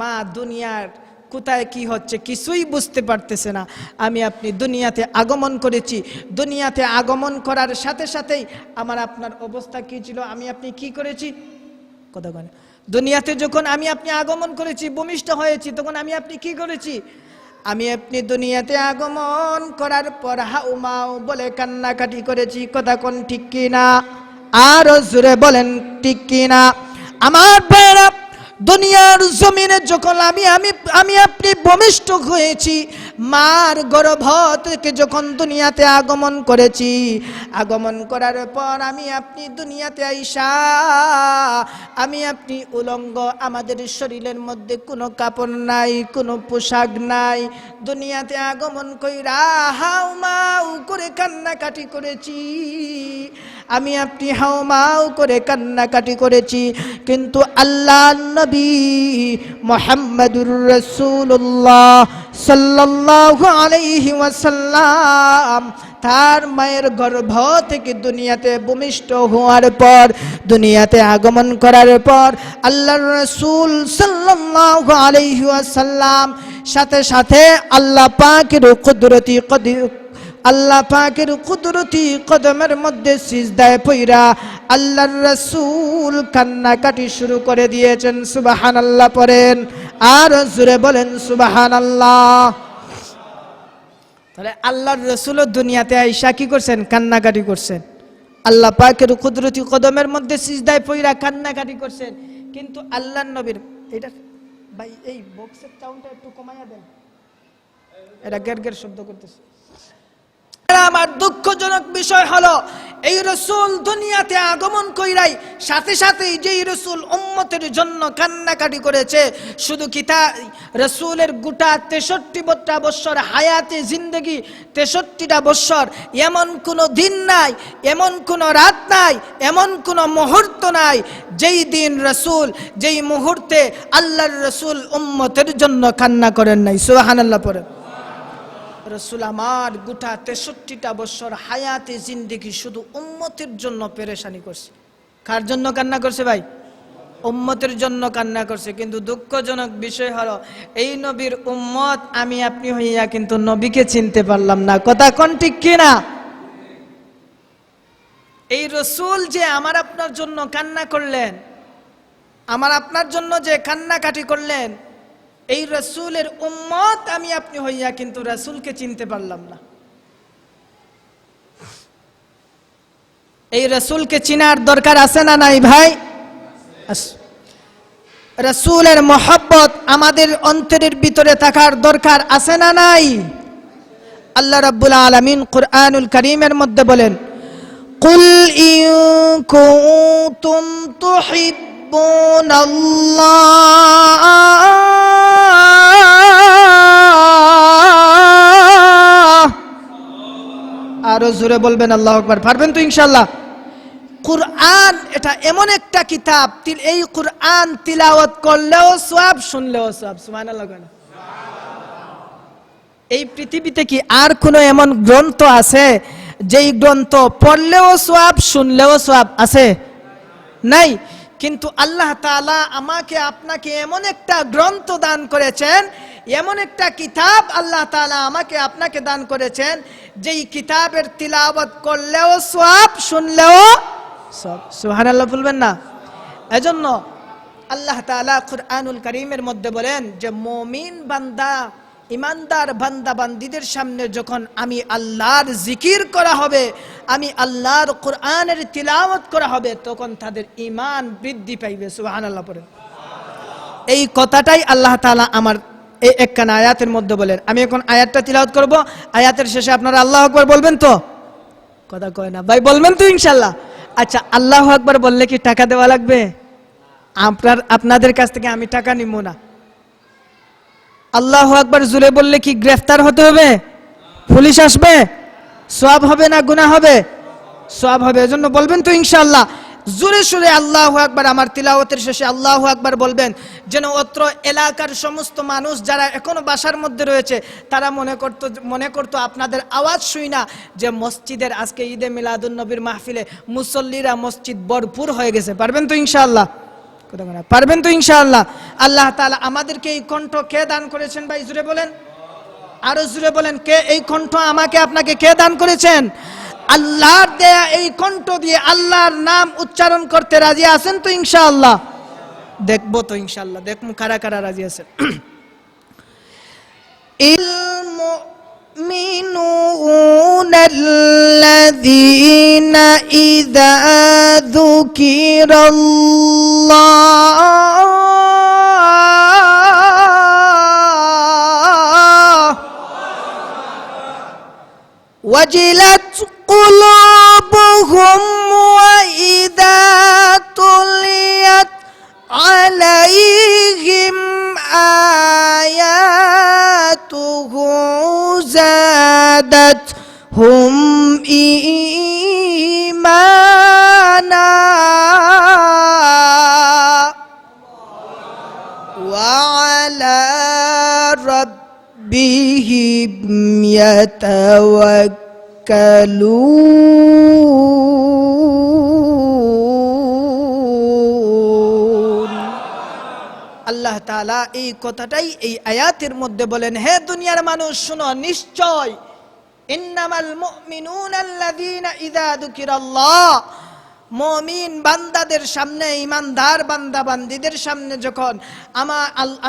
মা দুনিয়ার কোথায় কি হচ্ছে কিছুই বুঝতে পারতেছে না। আমি আপনি দুনিয়াতে আগমন করেছি, দুনিয়াতে আগমন করার সাথে সাথেই আমার আপনার অবস্থা কি ছিল? আমি আপনি কি করেছি? কথা বলেন। দুনিয়াতে যখন আমি আপনি আগমন করেছি, ভূমিষ্ঠ হয়েছি, তখন আমি আপনি কি করেছি? আমি আপনি দুনিয়াতে আগমন করার পর হাউমাউ বলে কান্নাকাটি করেছি। কথা কোন ঠিক কিনা? আরো জোরে বলেন ঠিক কিনা? আমার ভাইরা, দুনিয়ার জমিনে যখন আমি আপনি ভূমিষ্ঠ হয়েছি, মার গর্ভ থেকে যখন দুনিয়াতে আগমন করেছি, আগমন করার পর আমি আপনি দুনিয়াতে আইসা আমি আপনি উলঙ্গ, আমাদের শরীরের মধ্যে কোনো কাপড় নাই, কোনো পোশাক নাই, দুনিয়াতে আগমন কইরা হাউমাউ করে কান্নাকাটি করেছি। আমি আপনি হাউমাউ করে কান্নাকাটি করেছি, কিন্তু আল্লাহর নবী মুহাম্মদুর রাসূলুল্লাহ সাল্লাল্লাহু আলাইহি ওয়াসাল্লাম তার মায়ের গর্ভ থেকে দুনিয়াতে ভূমিষ্ঠ হওয়ার পর, দুনিয়াতে আগমন করার পর আল্লাহর রাসূল সাল্লাল্লাহু আলাইহি ওয়াসাল্লাম সাথে সাথে আল্লাহ পাকের কুদরতি কদমের মধ্যে সিজদায় পইরা আল্লাহর রাসূল কান্নাকাটি শুরু করে দিয়েছেন। সুবহানাল্লাহ পড়েন, আর জোরে বলেন সুবহানাল্লাহ। তাহলে আল্লাহর রাসূল দুনিয়াতে আইসা কি করছেন? কান্নাকাটি করছেন। আল্লাহ পাকের কুদরতি কদমের মধ্যে সিজদায় পইরা কান্নাকাটি করছেন, কিন্তু আল্লাহর নবীর এটা ভাই এই বক্সের সাউন্ডটা একটু কমাইয়া দেন, এটা গের গের শব্দ করতেছে। আমার দুঃখজনক বিষয় হলো, এই রাসূল দুনিয়াতে আগমন কইরাই সাথে সাথে যেই রাসূল উম্মতের জন্য কান্নাকাটি করেছে, শুধু কি তা রাসূলের গোটা 63টা বছর হায়াতে জিন্দেগি, 63টা বছর এমন কোনো দিন নাই, এমন কোনো রাত নাই, এমন কোনো মুহূর্ত নাই যেই দিন রাসূল, যেই মুহূর্তে আল্লাহর রাসূল উম্মতের জন্য কান্না করেন নাই। সুবহানাল্লাহ পড়েন। রাসূল আমার গোটা 63টা বছর হায়াতে জিন্দেগি শুধু উম্মতের জন্য পেরেশানি করছে। কার জন্য কান্না করছে ভাই? উম্মতের জন্য কান্না করছে। কিন্তু দুঃখজনক বিষয় হলো, এই নবীর উম্মত আমি আপনি হইয়া কিন্তু নবীকে চিনতে পারলাম না। কথা কোন ঠিক কিনা? এই রাসূল যে আমার আপনার জন্য কান্না করলেন, আমার আপনার জন্য যে কান্নাকাটি করলেন, এই রাসূলের উম্মত আমি আপনি হইয়া কিন্তু রাসূলকে চিনতে পারলাম না। এই রাসূলকে চিনার দরকার আছে না নাই ভাই? রাসূলের মহব্বত আমাদের অন্তরের ভিতরে থাকার দরকার আছে না নাই? আল্লাহ রাব্বুল আলামিন কুরআনুল কারীমের মধ্যে বলেন, কুল ইন কুনতুম তুহিব্বুনাল্লাহ আরো জোরে বলবেন আল্লাহু আকবার। পারবেন তো ইনশাআল্লাহ? কুরআন এটা এমন একটা কিতাব, এই কুরআন তিলাওয়াত করলেও সওয়াব, শুনলেও সওয়াব। সুবহানাল্লাহ। এই পৃথিবীতে কি আর কোনো এমন গ্রন্থ আছে যেই গ্রন্থ পড়লেও সওয়াব, শুনলেও সওয়াব আছে? নাই। কিন্তু আল্লাহ তাআলা আমাকে আপনাকে এমন একটা গ্রন্থ দান করেছেন, এমন একটা কিতাব আল্লাহ তাআলা আমাকে আপনাকে দান করেছেন, যেই কিতাবের তিলাওয়াত করলেও সওয়াব, শুনলেও সওয়াব। সুবহানাল্লাহ বলবেন না? এজন্য আল্লাহ তাআলা কুরআনুল কারীমের মধ্যে বলেন যে মুমিন বান্দা, ইমানদার বান্দা বান্দীদের সামনে যখন আমি আল্লাহর জিকির করা হবে, আমি আল্লাহর কোরআনের তিলাওয়াত করা হবে, তখন তাদের ঈমান বৃদ্ধি পাইবে। সুবহানাল্লাহ পড়েন। এই কথাটাই আল্লাহ তাআলা আমার এই একখানা আয়াতের মধ্যে বলেন। আমি এখন আয়াতটা তিলাওয়াত করব, আয়াতের শেষে আপনারা আল্লাহু আকবার বলবেন তো? কথা কয় না ভাই, বলবেন তো ইনশাআল্লাহ? আচ্ছা, আল্লাহু আকবার বললে কি টাকা দেওয়া লাগবে? আপনাদের কাছ থেকে আমি টাকা নিব না। আল্লাহু আকবার জোরে বললে কি গ্রেফতার হতে হবে? পুলিশ আসবে? সওয়াব হবে না গুনাহ হবে? সওয়াব হবে। এজন্য বলবেন তো ইনশাআল্লাহ? জোরে সোরে আল্লাহু আকবার। আমার তিলাওয়াতের শেষে আল্লাহু আকবার বলবেন, যেন অত্র এলাকার সমস্ত মানুষ যারা এখনো বাসার মধ্যে রয়েছে তারা মনে করতো আপনাদের আওয়াজ শুই না যে মসজিদের আজকে ঈদে মিলাদুন নবীর মাহফিলে মুসল্লিরা মসজিদ ভরপুর হয়ে গেছে। পারবেন তো ইনশাআল্লাহ? পারবেন তো ইনশাআল্লাহ? আল্লাহ তাআলা আমাদেরকে এই কণ্ঠ কে দান করেছেন ভাই? জোরে বলেন, আরো জোরে বলেন, কে এই কণ্ঠ আমাকে আপনাকে কে দান করেছেন? আল্লাহর দেয়া এই কণ্ঠ দিয়ে আল্লাহর নাম উচ্চারণ করতে রাজি আছেন তো ইনশাআল্লাহ? দেখবো তো ইনশাআল্লাহ, দেখবো কারা কারা রাজি আছেন। المؤمنون الذين إذا ذكر الله وجلت قلوبهم وإذا تليت عليهم آياته زادتهم إيمانا وعلى ربهم يتوكلون। আল্লাহ তাআলা এই কথাটাই এই আয়াতের মধ্যে বলেন, হে দুনিয়ার মানুষ শুনো, নিশ্চয় ইন্নামাল মুমিনুনা আল্লাযীনা ইযা যুকিরাল্লাহ, মুমিন বান্দাদের সামনে, ঈমানদার বান্দা বান্দীদের সামনে যখন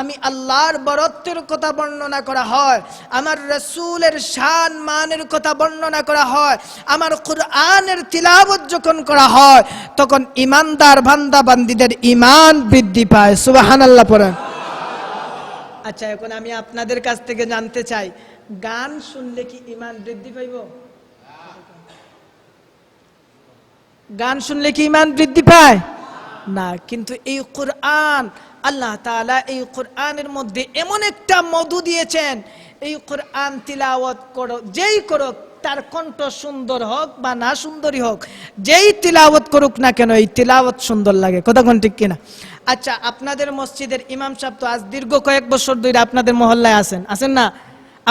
আমি আল্লাহর বরত্বের কথা বর্ণনা করা হয়, আমার রাসূলের শান মানের কথা বর্ণনা করা হয়, আমার কুরআনের তিলাওয়াত যখন করা হয়, তখন ঈমানদার বান্দা বান্দীদের ঈমান বৃদ্ধি পায়। সুবহানাল্লাহ পড়েন। আচ্ছা, এখন আমি আপনাদের কাছ থেকে জানতে চাই, গান শুনলে কি ঈমান বৃদ্ধি পাইব? গান শুনলে কি ঈমান বৃদ্ধি পায়? না। কিন্তু এই কুরআন, আল্লাহ তাআলা এই কুরআনের মধ্যে এমন একটা মধু দিয়েছেন, এই কুরআন তিলাওয়াত করো, যেই করো তার কণ্ঠ সুন্দর হোক বা না সুন্দরই হোক, যেই তিলাওয়াত করুক না কেন, এই তিলাওয়াত সুন্দর লাগে। কথা কোন ঠিক কিনা? আচ্ছা, আপনাদের মসজিদের ইমাম সাহেব তো আজ দীর্ঘ কয়েক বছর ধরে আপনাদের মহল্লায় আছেন না?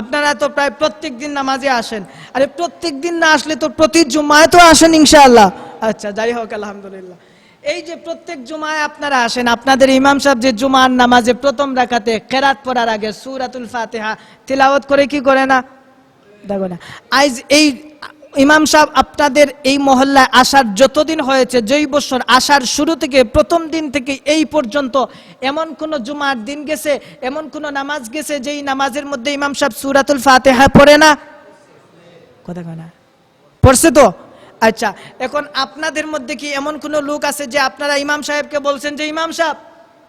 আপনারা তো প্রায় প্রত্যেক দিন নামাজে আসেন। আরে প্রত্যেক দিন না আসলে তো প্রতি জুমায় তো আসেন ইনশাআল্লাহ। আচ্ছা, যাই হোক, আলহামদুলিল্লাহ। এই যে প্রত্যেক জুমায় আপনারা আসেন, আপনাদের ইমাম সাহেব যে জুমার নামাজে প্রথম রাকাতে কিরাত পড়ার আগে সূরাতুল ফাতিহা তিলাওয়াত করে কি করে না? দেখো না, আজ এই ইমাম সাহেব আপনাদের এই মহল্লায় আসার যতদিন হয়েছে, যেই বছর আসার শুরু থেকে প্রথম দিন থেকে এই পর্যন্ত এমন কোন জুমার দিন গেছে, এমন কোন নামাজ গেছে যেই নামাজের মধ্যে ইমাম সাহেব সূরাতুল ফাতিহা পড়ে না? কথা কয় না? পড়ছে তো? আচ্ছা, এখন আপনাদের মধ্যে কি এমন কোন লোক আছে যে আপনারা ইমাম সাহেবকে বলছেন যে ইমাম সাহেব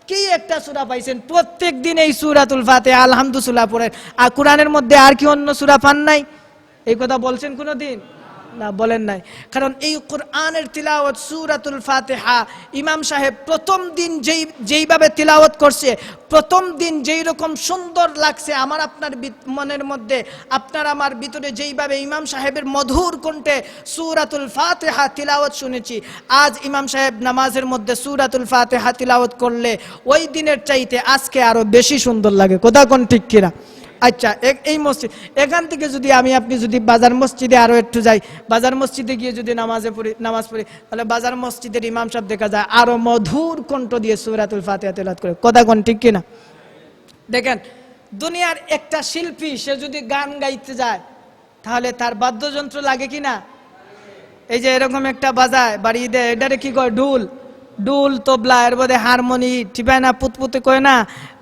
কি একটা সূরা পাইছেন, প্রত্যেক দিন এই সূরাতুল ফাতিহা আলহামদুলিল্লাহ পড়েন, আর কোরআনের মধ্যে আর কি অন্য সূরা পান নাই? এই কথা বলছেন কোনদিন? না, বলেন নাই। কারণ এই কোরআনের তিলাওয়াত সূরাতুল ফাতিহা ইমাম সাহেব প্রথম দিন যেইভাবে তিলাওয়াত করছে, প্রথম দিন যেই রকম সুন্দর লাগছে আমার আপনার মনের মধ্যে, আপনার আমার ভিতরে যেইভাবে ইমাম সাহেবের মধুর কণ্ঠে সূরাতুল ফাতিহা তিলাওয়াত শুনেছি, আজ ইমাম সাহেব নামাজের মধ্যে সূরাতুল ফাতিহা তিলাওয়াত করলে ওই দিনের চাইতে আজকে আরো বেশি সুন্দর লাগে। কথা কোন ঠিক কিনা? আচ্ছা এই মসজিদ, এখান থেকে যদি আমি আপনি যদি বাজার মসজিদে আরো একটু যাই, বাজার মসজিদে গিয়ে যদি নামাজ পড়ি, তাহলে বাজার মসজিদের ইমাম সাহেব দেখা যায় আরো মধুর কণ্ঠ দিয়ে সূরাতুল ফাতিহা তেলাওয়াত করে। কথা কোন ঠিক কিনা? দেখেন, দুনিয়ার একটা শিল্পী সে যদি গান গাইতে যায় তাহলে তার বাদ্যযন্ত্র লাগে কিনা? এই যে এরকম একটা বাজায় বাড়িয়ে দেয়, এটারে কি কয়? ডুল তবলা, এর মধ্যে হারমোনি টিপায় না, পুতপুতে কয় না,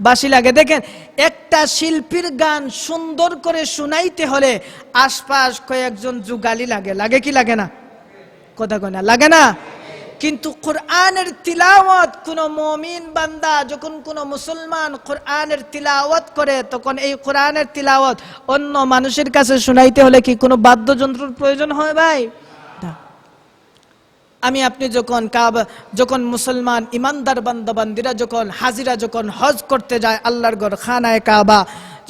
বাঁশি লাগে। দেখেন, একটা শিল্পীর গান সুন্দর করে শুনাইতে হলে আশপাশ কয়েকজন যুগালি লাগে কি লাগে না? কথা কয় না, লাগে না? কিন্তু কোরআনের তিলাওয়াত কোন মুমিন বান্দা, যখন কোন মুসলমান কোরআনের তিলাওয়াত করে, তখন এই কোরআনের তিলাওয়াত অন্য মানুষের কাছে শুনাইতে হলে কি কোনো বাদ্যযন্ত্রের প্রয়োজন হয় ভাই? আমি আপনি যখন মুসলমান ইমানদার বান্দাবান্দিরা যখন হাজিরা যখন হজ করতে যায় আল্লাহর ঘর খানায়ে কাবা,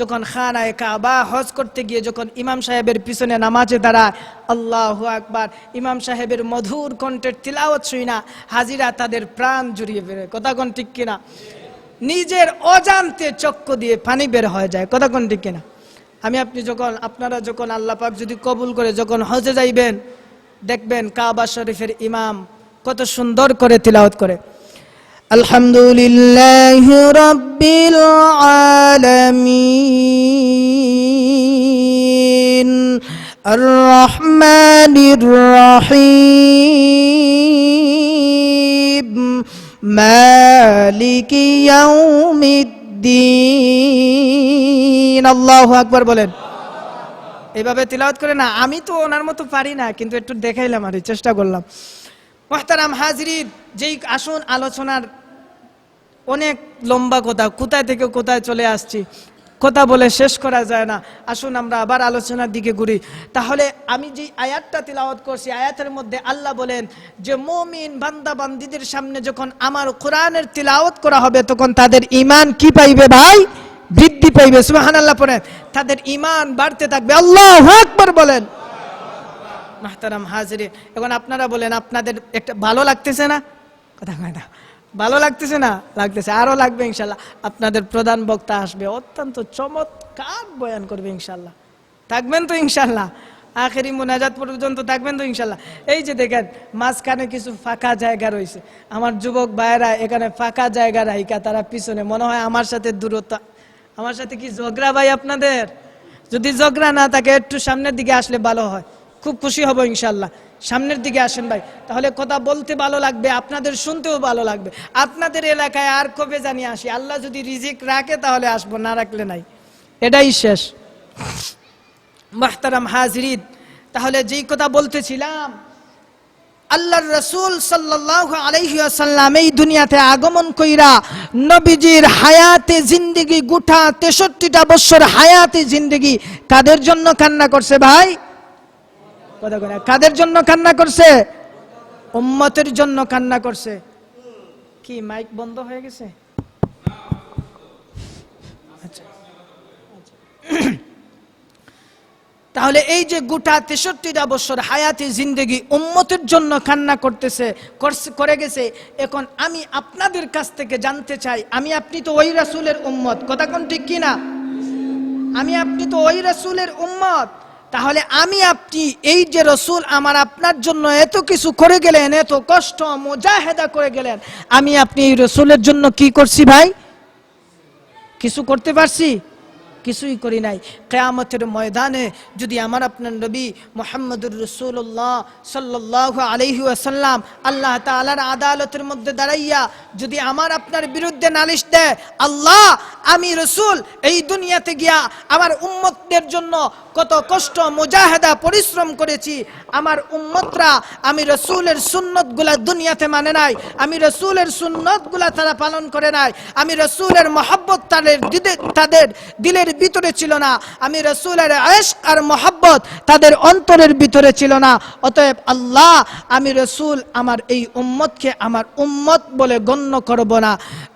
যখন খানায়ে কাবা হজ করতে গিয়ে যখন ইমাম সাহেবের পিছনে নামাজে দাঁড়ায়, আল্লাহু আকবার, ইমাম সাহেবের মধুর কণ্ঠের তিলাওয়াত শুনা হাজিরা তাদের প্রাণ জুড়িয়ে বেরোয়। কথা কোন ঠিক কিনা? নিজের অজান্তে চক্ষু দিয়ে পানি বের হয়ে যায়। কথা কোন ঠিক কিনা? আমি আপনি আপনারা যখন আল্লাহ পাক যদি কবুল করে যখন হজে যাইবেন, দেখবেন কাবা শরীফের ইমাম কত সুন্দর করে তিলাওয়াত করে, আলহামদুলিল্লাহি রাব্বিল আলামিন আর রহমানির রহিম মালিকি ইয়াউমিদ্দিন। আল্লাহু আকবার বলেন। এইভাবে তিলাওয়াত করে না, আমি তো ওনার মতো পারি না, কিন্তু একটু দেখাইলাম আর চেষ্টা করলাম। মুহতারাম হাজিরিন, যেই আসুন আলোচনার অনেক লম্বা কথা, কোথায় থেকে কোথায় চলে আসছি, কথা বলে শেষ করা যায় না। আসুন আমরা আবার আলোচনার দিকে ঘুরি। তাহলে আমি যে আয়াতটা তিলাওয়াত করছি, আয়াতের মধ্যে আল্লাহ বলেন যে মুমিন বান্দা বান্দীদের সামনে যখন আমার কোরআনের তিলাওয়াত করা হবে, তখন তাদের ঈমান কি পাইবে ভাই? বৃদ্ধি পাইবে। সুবহানাল্লাহ পড়েন। তাদের ঈমান বাড়তে থাকবে। আল্লাহু আকবার বলেন। মুহতারাম হাজিরিন, এখন আপনারা বলেন, আপনাদের একটা ভালো লাগতেছে না? কথা কয় না, ভালো লাগতেছে না? লাগতেছে, আরো লাগবে ইনশাআল্লাহ। আপনাদের প্রধান বক্তা আসবে, অত্যন্ত চমৎকার বয়ান করবে ইনশাআল্লাহ। থাকবেন তো ইনশাআল্লাহ? আখেরি মুনাজাত পর্যন্ত থাকবেন তো ইনশাআল্লাহ? এই যে দেখেন মাঝখানে কিছু ফাঁকা জায়গা রয়েছে, আমার যুবক ভাইয়েরা এখানে ফাঁকা জায়গা রাইকা তারা পিছনে, মনে হয় আমার সাথে দূরত্ব, আমার সাথে কি ঝগড়া ভাই আপনাদের? যদি ঝগড়া না থাকে একটু সামনের দিকে আসলে ভালো হয়, খুব খুশি হব ইনশাআল্লাহ। সামনের দিকে আসেন ভাই, তাহলে কথা বলতে ভালো লাগবে, আপনাদের শুনতেও ভালো লাগবে। আপনাদের এলাকায় আর কবে জানি আসি, আল্লাহ যদি রিজিক রাখে তাহলে আসবো, না রাখলে নাই, এটাই শেষ। মুহতারাম হাজিরিন, তাহলে যেই কথা বলতেছিলাম, আল্লাহর রাসূল সাল্লাল্লাহু আলাইহি ওয়াসাল্লাম এই দুনিয়াতে আগমন কইরা নবীজির হায়াতে জিন্দেগি গোটা 63টা বছর হায়াতে জিন্দেগি কাদের জন্য কান্না করছে ভাই? কথা কয় না, কাদের জন্য কান্না করছে? উম্মতের জন্য কান্না করছে। কি মাইক বন্ধ হয়ে গেছে? আচ্ছা, তাহলে এই যে গোটা 63টা বছর হায়াতে জিন্দেগি উম্মতের জন্য কান্না করে গেছে। এখন আমি আপনাদের কাছ থেকে জানতে চাই, আমি আপনি তো ওই রাসূলের উম্মত, কথা কোন ঠিক কিনা? আমি আপনি তো ওই রাসূলের উম্মত। তাহলে আমি আপনি এই যে রাসূল আমার আপনার জন্য এত কিছু করে গেলেন, এত কষ্ট মুজাহিদা করে গেলেন, আমি আপনি এই রাসূলের জন্য কি করছি ভাই? কিছু করতে পারছি? কিছুই করি নাই। কিয়ামতের ময়দানে যদি আমার আপনার নবী মুহাম্মদুর রাসূলুল্লাহ সাল্লাল্লাহু আলাইহি ওয়াসাল্লাম আল্লাহ তাআলার আদালতের মধ্যে দাঁড়াইয়া যদি আমার আপনার বিরুদ্ধে নালিশ দেয়, আল্লাহ আমি রাসূল এই দুনিয়াতে গিয়া আমার উম্মতদের জন্য কত কষ্ট মুজাহিদা পরিশ্রম করেছি, আমার উম্মতরা আমি রাসূলের সুন্নতগুলা দুনিয়াতে মানে নাই, আমি রাসূলের সুন্নতগুলা তারা পালন করে নাই, আমি রাসূলের মহব্বত তাদের দিলের ভিতরে ছিল না, আমি রাসূলের ইশক আর মহব্বত তাদের অন্তরের ভিতরে ছিল না। অতএব আল্লাহ আমি রাসূল আমার এই উম্মতকে আমার উম্মত বলে গণ্য করব না।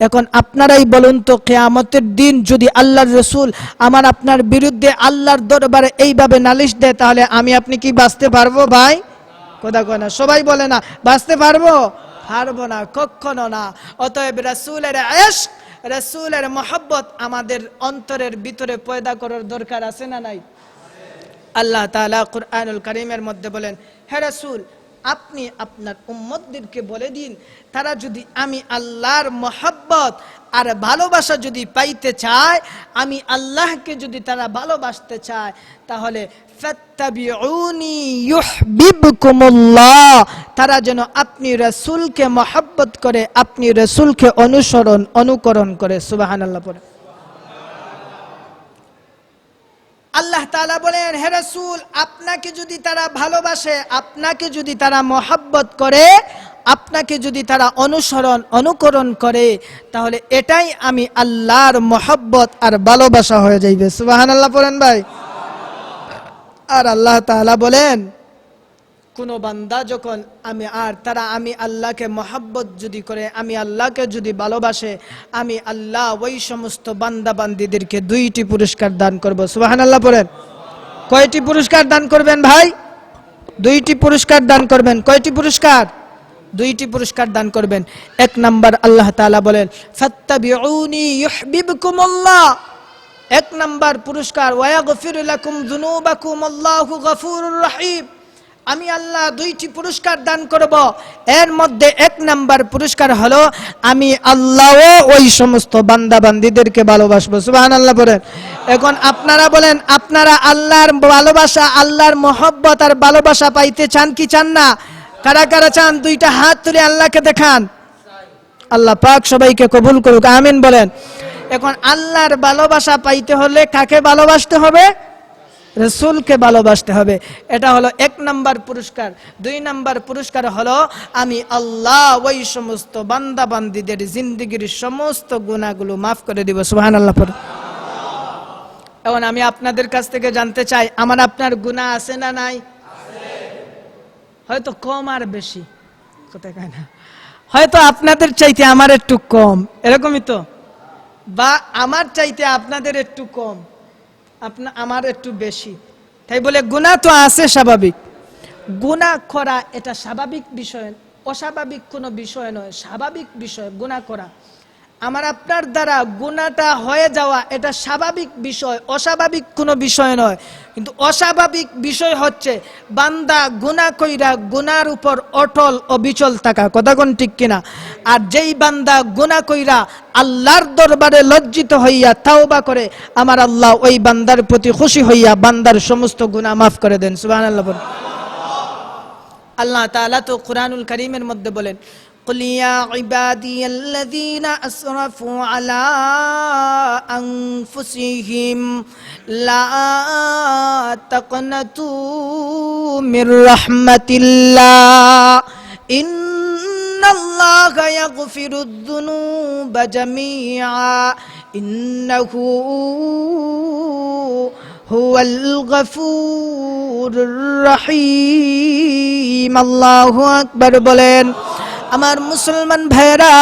এখন আপনারাই বলুন তো, কিয়ামতের দিন যদি আল্লাহর রাসূল আমার আপনার বিরুদ্ধে আল্লাহর দরবারে এইভাবে নালিশ দেয়, তাহলে আমি আপনি কি বাঁচতে পারবো ভাই? কথা কয় না, সবাই বলে না, বাঁচতে পারবো? পারবো না, কখনো না। অতএব রাসূলের ইশক রাসূলের মহব্বত আমাদের অন্তরের ভিতরে পয়দা করার দরকার আছে না নাই? আল্লাহ তাআলা কুরআনুল কারীমের মধ্যে বলেন, হে রাসূল, আপনি আপনার উম্মতদেরকে বলে দিন, তারা যদি আমি আল্লাহর মহব্বত আর ভালোবাসা যদি পাইতে চায়, আমি আল্লাহকে যদি তারা ভালোবাসতে চায়, তাহলে ফাত্তাবিউনি ইউহিব্বুকুমুল্লাহ, তারা যেন আপনি রাসূলকে মহব্বত করে, আপনি রাসূলকে অনুকরণ করে। সুবহানাল্লাহ পড়ে। আল্লাহ তাআলা বলেন, হে রাসূল, আপনাকে যদি তারা ভালোবাসে, আপনাকে যদি তারা মহব্বত করে, আপনাকে যদি তারা অনুকরণ করে, তাহলে এটাই আমি আল্লাহর মহব্বত আর ভালোবাসা হয়ে যাইবে। সুবহানাল্লাহ পড়েন ভাই। আর আল্লাহ তাআলা বলেন, কোন বান্দা যখন আমি আল্লাহকে মহব্বত যদি করে, আমি আল্লাহকে যদি ভালোবাসে, আমি আল্লাহ ওই সমস্ত বান্দা বান্দীদেরকে 2টি পুরস্কার দান করব। সুবহানাল্লাহ পড়েন। কয়টি পুরস্কার দান করবেন ভাই? 2টি পুরস্কার দান করবেন। কয়টি পুরস্কার? 2টি পুরস্কার দান করবেন। 1 নাম্বার আল্লাহ তাআলা বলেন, ফাত্তাবিউনি ইউহিব্বুকুমুল্লাহ। 1 নাম্বার পুরস্কার, ওয়ায়াগফির লাকুম যুনুবাকুম আল্লাহু গফুরুর রহিম। আমি আল্লাহ 2টি পুরস্কার দান করব। এর মধ্যে 1 নাম্বার পুরস্কার হলো, আমি আল্লাহও ওই সমস্ত বান্দা বান্দীদেরকে ভালোবাসবো। সুবহানাল্লাহ বলেন। এখন আপনারা বলেন, আপনারা আল্লাহর ভালোবাসা, আল্লাহর মহব্বত আর ভালোবাসা পাইতে চান কি চান না? কারা কারা চান? 2টা হাত তুলে আল্লাহকে দেখান। আল্লাহ পাক সবাইকে কবুল করুক, আমিন বলেন। এখন আল্লাহর ভালোবাসা পাইতে হলে কাকে ভালোবাসতে হবে? রাসূলকে ভালোবাসতে হবে। এটা হলো 1 নাম্বার পুরস্কার। 2 নাম্বার পুরস্কার হলো, আমি আল্লাহ ওই সমস্ত বান্দা বান্দীদের জিন্দেগীর সমস্ত গুনাহগুলো মাফ করে দিব। সুবহানাল্লাহ পড়ে। এখন আমি আপনাদের কাছ থেকে জানতে চাই, আমার আপনার গুনাহ আছে না নাই? আছে। হয়তো কম আর বেশি, কথা কয় না, হয়তো আপনাদের চাইতে আমার একটু কম, এরকমই তো, বা আমার চাইতে আপনাদের একটু কম, আমার একটু বেশি। তাই বলে গুনাহ তো আছে, স্বাভাবিক। গুনাহ করা এটা স্বাভাবিক বিষয়, অস্বাভাবিক কোনো বিষয় নয়, স্বাভাবিক বিষয় গুনাহ করা। আমার আপনার দ্বারা গুনাহটা হয়ে যাওয়া এটা স্বাভাবিক বিষয়, অস্বাভাবিক কোনো বিষয় নয়। কিন্তু অস্বাভাবিক বিষয় হচ্ছে বান্দা গুনাহ কইরা গুনার উপর অটল অবিচল থাকা। কথা কোন ঠিক কিনা? আর যেই বান্দা গুনাহ কইরা আল্লাহর দরবারে লজ্জিত হইয়া তাওবা করে, আমার আল্লাহ ওই বান্দার প্রতি খুশি হইয়া বান্দার সমস্ত গুনাহ মাফ করে দেন। সুবহানাল্লাহ। আল্লাহ তাআলা তো কুরআনুল কারীমের মধ্যে বলেন, قل يا عبادي الذين أسرفوا على أنفسهم لا تقنطوا من رحمة الله إن الله يغفر الذنوب جميعا إنه هو الغفور الرحيم। الله أكبر বলেন। আমার মুসলমান ভাইরা,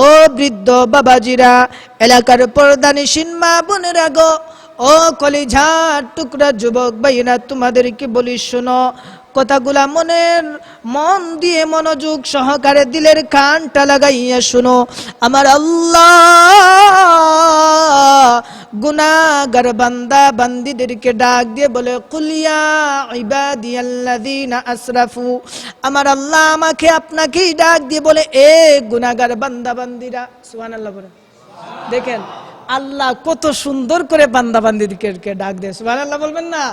ও বৃদ্ধ বাবাজিরা, এলাকার পর্দানিশীন মা বোনেরা গো, ও কলিজার টুকরা যুবক ভাইরা, তোমাদেরকে বলি শোনো, কথাগুলা মন দিয়ে মনোযোগ সহকারে দিলের কানটা লাগাইয়া শুনো। আমার আল্লাহ গুনাহগার বান্দা বান্দীদেরকে ডাক দিয়ে বলে, কুল ইয়া ইবাদিয়াল্লাযীনা আসরাফু। আমার আল্লাহ আমাকে আপনাকেই ডাক দিয়ে বলে, এ গুনাহগার বান্দা বান্দীরা। সুবহানাল্লাহ বলে। দেখেন আল্লাহ কত সুন্দর করে বান্দা বান্দীদেরকে ডাক দেয়। সুবহানাল্লাহ বলবেন না?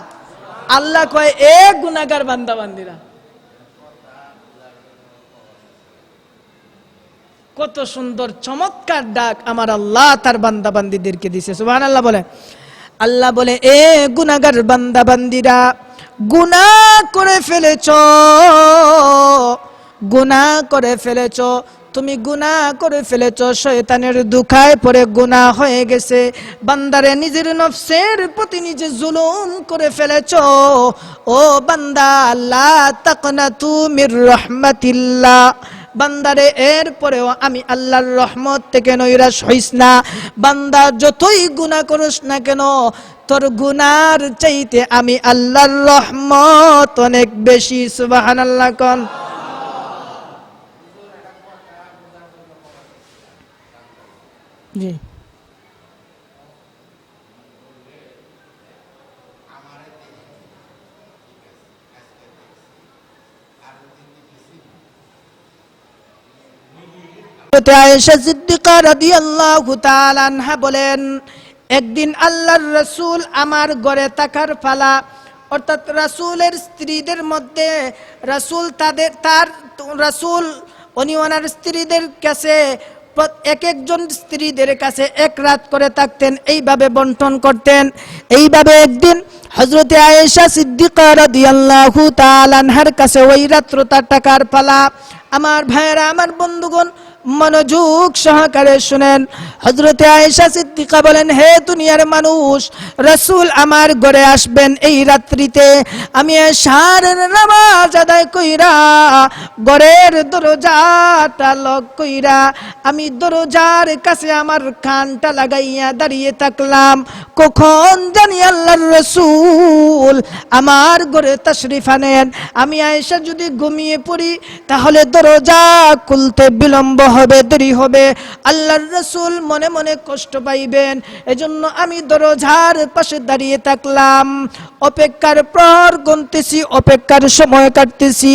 আল্লাহ কয়, এ গুনাহগার বান্দা বান্দীরা। কত সুন্দর চমৎকার ডাক আমার আল্লাহ তার বান্দা বান্দীদেরকে দিয়েছে। সুবহানাল্লাহ বলে। আল্লাহ বলে, এ গুনাহগার বান্দা বান্দীরা, গুনাহ করে ফেলেছো, তুমি গুনাহ করে ফেলেছো, শয়তানের দুখায় পড়ে গুনাহ হয়ে গেছে, বান্দারে নিজের নফসের প্রতি নিজে জুলুম করে ফেলেছো। ও বান্দা, লা তাকনাতু মির রাহমাতিল্লাহ, বান্দারে এরপরেও আমি আল্লাহর রহমত থেকে নৈরাশ হইস না। বান্দা যতই গুনাহ করিস না কেন, তোর গুনার চাইতে আমি আল্লাহর রহমত অনেক বেশি। সুবহানাল্লাহ কোন। জি আয়েশা সিদ্দিকা রাদিয়াল্লাহু তাআলা আনহা বলেন, একদিন আল্লাহর রাসূল আমার ঘরে থাকার পালা, অর্থাৎ রাসূলের স্ত্রীদের মধ্যে রাসূল রাসূল উনি ওনার স্ত্রীদের কাছে এক একজন স্ত্রীদের কাছে এক রাত করে থাকতেন, এইভাবে বন্টন করতেন। এইভাবে একদিন হযরতে আয়েশা সিদ্দিকা রাদিয়াল্লাহু তাআলা আনহার কাছে ওই রাত্রটা টাকার পালা। আমার ভাইয়েরা, আমার বন্ধুগণ, মনোযোগ সহকারে শুনেন। হযরতে আয়েশা সিদ্দিকা বলেন, হে দুনিয়ার মানুষ, রাসূল আমার ঘরে আসবেন এই রাত্রিতে। আমি এশার নামাজ আদায় কইরা ঘরের দরজাটা লক কইরা আমি দরজার কাছে আমার কানটা লাগাইয়া দাঁড়িয়ে থাকলাম। কখন জানি আল্লাহর রাসূল আমার ঘরে তাশরিফ আনেন। আমি আয়েশা যদি ঘুমিয়ে পড়ি তাহলে দরজা খুলতে বিলম্ব হবে, দেরি হবে, আল্লাহর রাসূল মনে মনে কষ্ট পাইবেন। এজন্য আমি দরজার পাশে দাঁড়িয়ে থাকলাম। অপেক্ষার পর গুনতেছি, অপেক্ষার সময় কাটতেছি।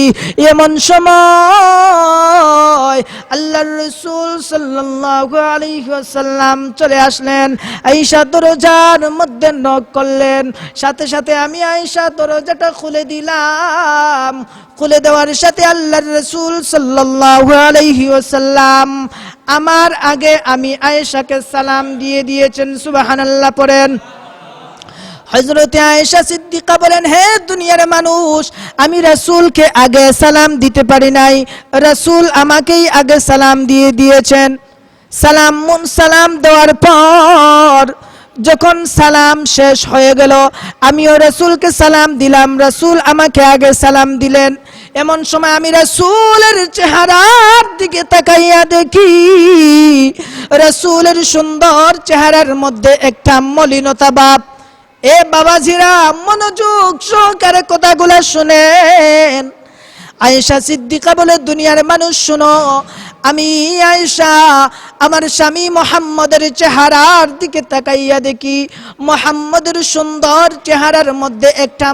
এমন সময় আল্লাহর রাসূল সাল্লাল্লাহু আলাইহি ওয়াসাল্লাম চলে আসলেন। আয়েশা দরজার মধ্যে নক করলেন। সাথে সাথে আমি আয়েশা দরজাটা খুলে দিলাম। খুলে দেওয়ার সাথে আল্লাহর রাসূল সাল্লাল্লাহু আলাইহি ওয়াসাল্লাম আমার আগে আমি আয়েশাকে সালাম দিয়ে দিয়েছেন। সুবহানাল্লাহ পড়েন। হযরতে আয়েশা সিদ্দিকা বলেন, হে দুনিয়ার মানুষ, আমি রাসূলকে আগে সালাম দিতে পারি নাই, রাসূল আমাকেই আগে সালাম দিয়ে দিয়েছেন। সালাম দেওয়ার পর যখন সালাম শেষ হয়ে গেল, আমিও রাসূলকে সালাম দিলাম, রাসূল আমাকে আগে সালাম দিলেন। এমন সময় আমি রাসূলের চেহারার দিকে তাকাইয়া দেখি, রাসূলের সুন্দর চেহারার মধ্যে একটা মলিনতা ভাব। এ বাবাজিরা, মনোযোগ সহকারে কথাগুলো শুনেন। আয়েশা সিদ্দিকা বলে, দুনিয়ার মানুষ শুনো, আমি আয়েশা আমার স্বামী মুহাম্মদের চেহারার দিকে তাকাইয়া দেখি, মুহাম্মদের সুন্দর চেহারার মধ্যে একটা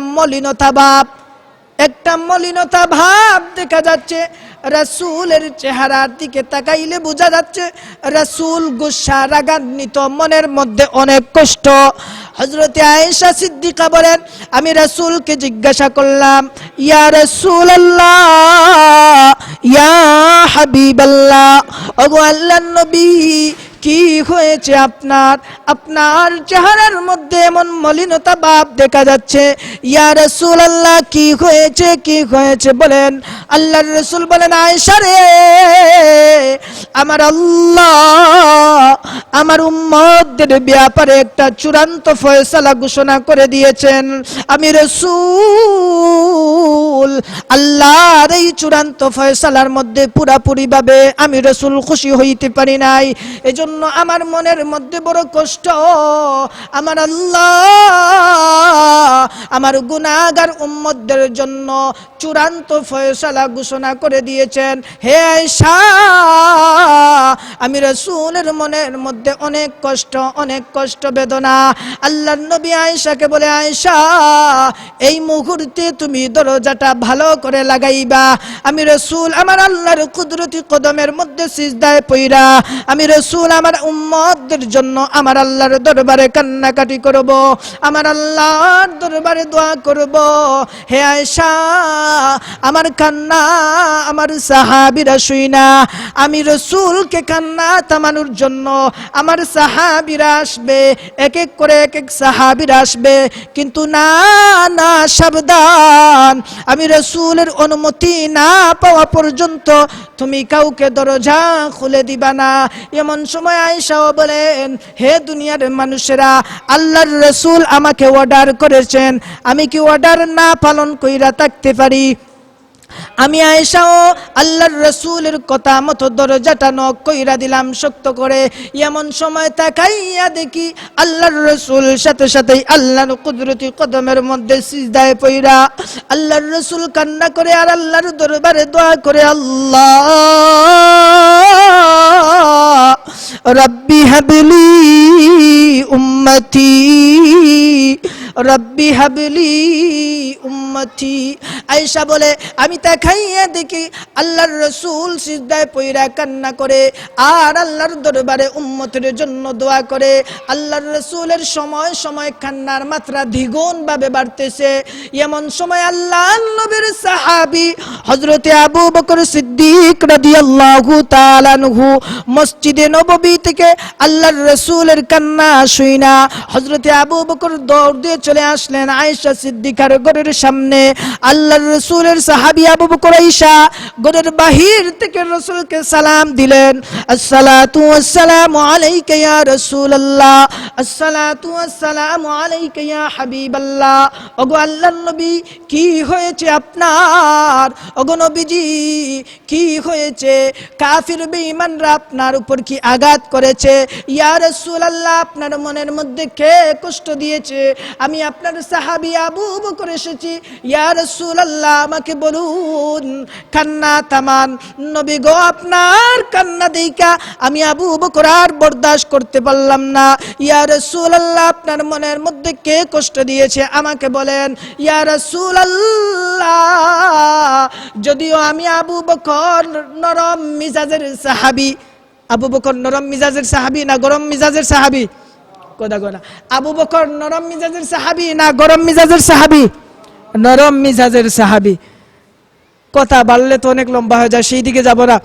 মলিনতা ভাব দেখা যাচ্ছে। রাসূলের চেহারার দিকে তাকাইলে বোঝা যাচ্ছে রাসূল গুসা, রাগান্বিত, মনের মধ্যে অনেক কষ্ট। হযরতে আয়েশা সিদ্দিকা বলেন, আমি রাসূলকে জিজ্ঞাসা করলাম, ইয়া রাসূলুল্লাহ, ইয়া হাবিবাল্লাহ, ওগো আল্লাহর নবী, কি হয়েছে আপনার চেহারার মধ্যে এমন মলিনতা ভাব দেখা যাচ্ছে? ইয়া রাসূলুল্লাহ, কি হয়েছে বলেন। আল্লাহর রাসূল বলেন, আয়েশা রে, আমার আল্লাহ আমার উম্মতদের ব্যাপারে একটা চূড়ান্ত ফয়সালা ঘোষণা করে দিয়েছেন। আমি রাসূল আল্লাহর এই চূড়ান্ত ফয়সালার মধ্যে পুরাপুরি ভাবে আমি রাসূল খুশি হইতে পারি নাই। এজন্য আমার মনের মধ্যে বড় কষ্ট। আমার আল্লাহ আমার গুনাহগার উম্মতদের জন্য চূড়ান্ত ফয়সালা ঘোষণা করে দিয়েছেন। হে আয়েশা, আমি রাসূলের মনের মধ্যে অনেক কষ্ট বেদনা। আল্লাহর নবী আয়েশাকে বলে, আয়েশা, এই মুহূর্তে তুমি দরজাটা ভালো করে লাগাইবা। আমি রাসূল আমার আল্লাহর কুদরতি কদমের মধ্যে সিজদায় পইরা আমি রাসূল আমার উম্মতদের জন্য আমার আল্লাহর দরবারে কান্নাকাটি করব, আমার আল্লাহর দরবারে দোয়া করব। হে আয়েশা, আমার কান্না আমার সাহাবীরা শুইনা, আমি রাসূলকে কান্না থামানোর জন্য আমার সাহাবীরা আসবে, এক এক করে এক এক সাহাবীরা আসবে, কিন্তু না সাবধান, আমি রাসূলের অনুমতি না পাওয়া পর্যন্ত তুমি কাউকে দরজা খুলে দিবা না। এমন সময় আয়েশাও বলেন, হে দুনিয়ার মানুষেরা, আল্লাহর রাসূল আমাকে অর্ডার করেছেন, আমি কি অর্ডার না পালন কইরা থাকতে পারি? আমি আয়েশাও আল্লাহর রাসূলের কথা মতো দরজাটা নক কইরা দিলাম শক্ত করে। এমন সময় তাকাইয়া দেখি আল্লাহর রাসূল সাথে সাথেই আল্লাহর কুদরতি কদমের মধ্যে সিজদায় পইরা আল্লাহর রাসূল কান্না করে আর আল্লাহর দরবারে দোয়া করে, আল্লাহ রব্বি হাবলি উম্মতি, রব্বি হাবলি উম্মতি। আয়েশা বলে আমি তাকাইয়া দেখি আল্লাহর রাসূল সিজদায় পইরা কান্না করে আর আল্লাহর দরবারে উম্মতের জন্য দোয়া করে। আল্লাহর রাসূলের সময় সময় কান্নার মাত্রা দ্বিগুণ ভাবে বাড়তেছে। এমন সময় আল্লাহর নবীর সাহাবী হযরতে আবু বকর সিদ্দিক রাদিয়াল্লাহু তাআলা আনহু মসজিদে নববী থেকে আল্লাহর রাসূলের কান্না শুইনা হযরতে আবু বকর দৌড় দিয়ে চলে আসলেন আয়েশা সিদ্দিকার ঘরের সামনে। আল্লাহর রাসূলের সাহাবী আবু বকর আয়েশা ঘরের বাহির থেকে রাসূলকে সালাম দিলেন, আসসালাতু ওয়াসসালামু আলাইকা ইয়া রাসূলুল্লাহ, আসসালাতু ওয়াসসালামু আলাইকা ইয়া হাবিবাল্লাহ। ওগো আল্লাহর নবী কি হয়েছে আপনার? ওগো নবীজি কি হয়েছে? কাফির বেঈমানরা আপনার উপর কি আঘাত করেছে? ইয়া রাসূলুল্লাহ আপনার মনের মধ্যে কে কষ্ট দিয়েছে? আমি আপনার সাহাবী আবু বকর এসেছি, ইয়া রাসূলুল্লাহ আমাকে বলুন, কান্না থামান। নবী গো আপনার কান্না দেইখা আমি আবু বকর আর বরদাশত করতে পারলাম না। ইয়া রাসূলুল্লাহ আপনার মনের মধ্যে কে কষ্ট দিয়েছে আমাকে বলেন। ইয়া রাসূলুল্লাহ যদিও আমি আবু বকর নরম মিজাজের সাহাবী, আবু বকর নরম মিজাজের সাহাবী না গরম মিজাজের সাহাবী? কথা কয় না। আবু বকর নরম মিজাজের সাহাবী না গরম মিজাজের সাহাবী? নরম মিজাজের সাহাবী। কথা বাড়লে তো অনেক লম্বা হয়ে যায়, সেই দিকে যাব না।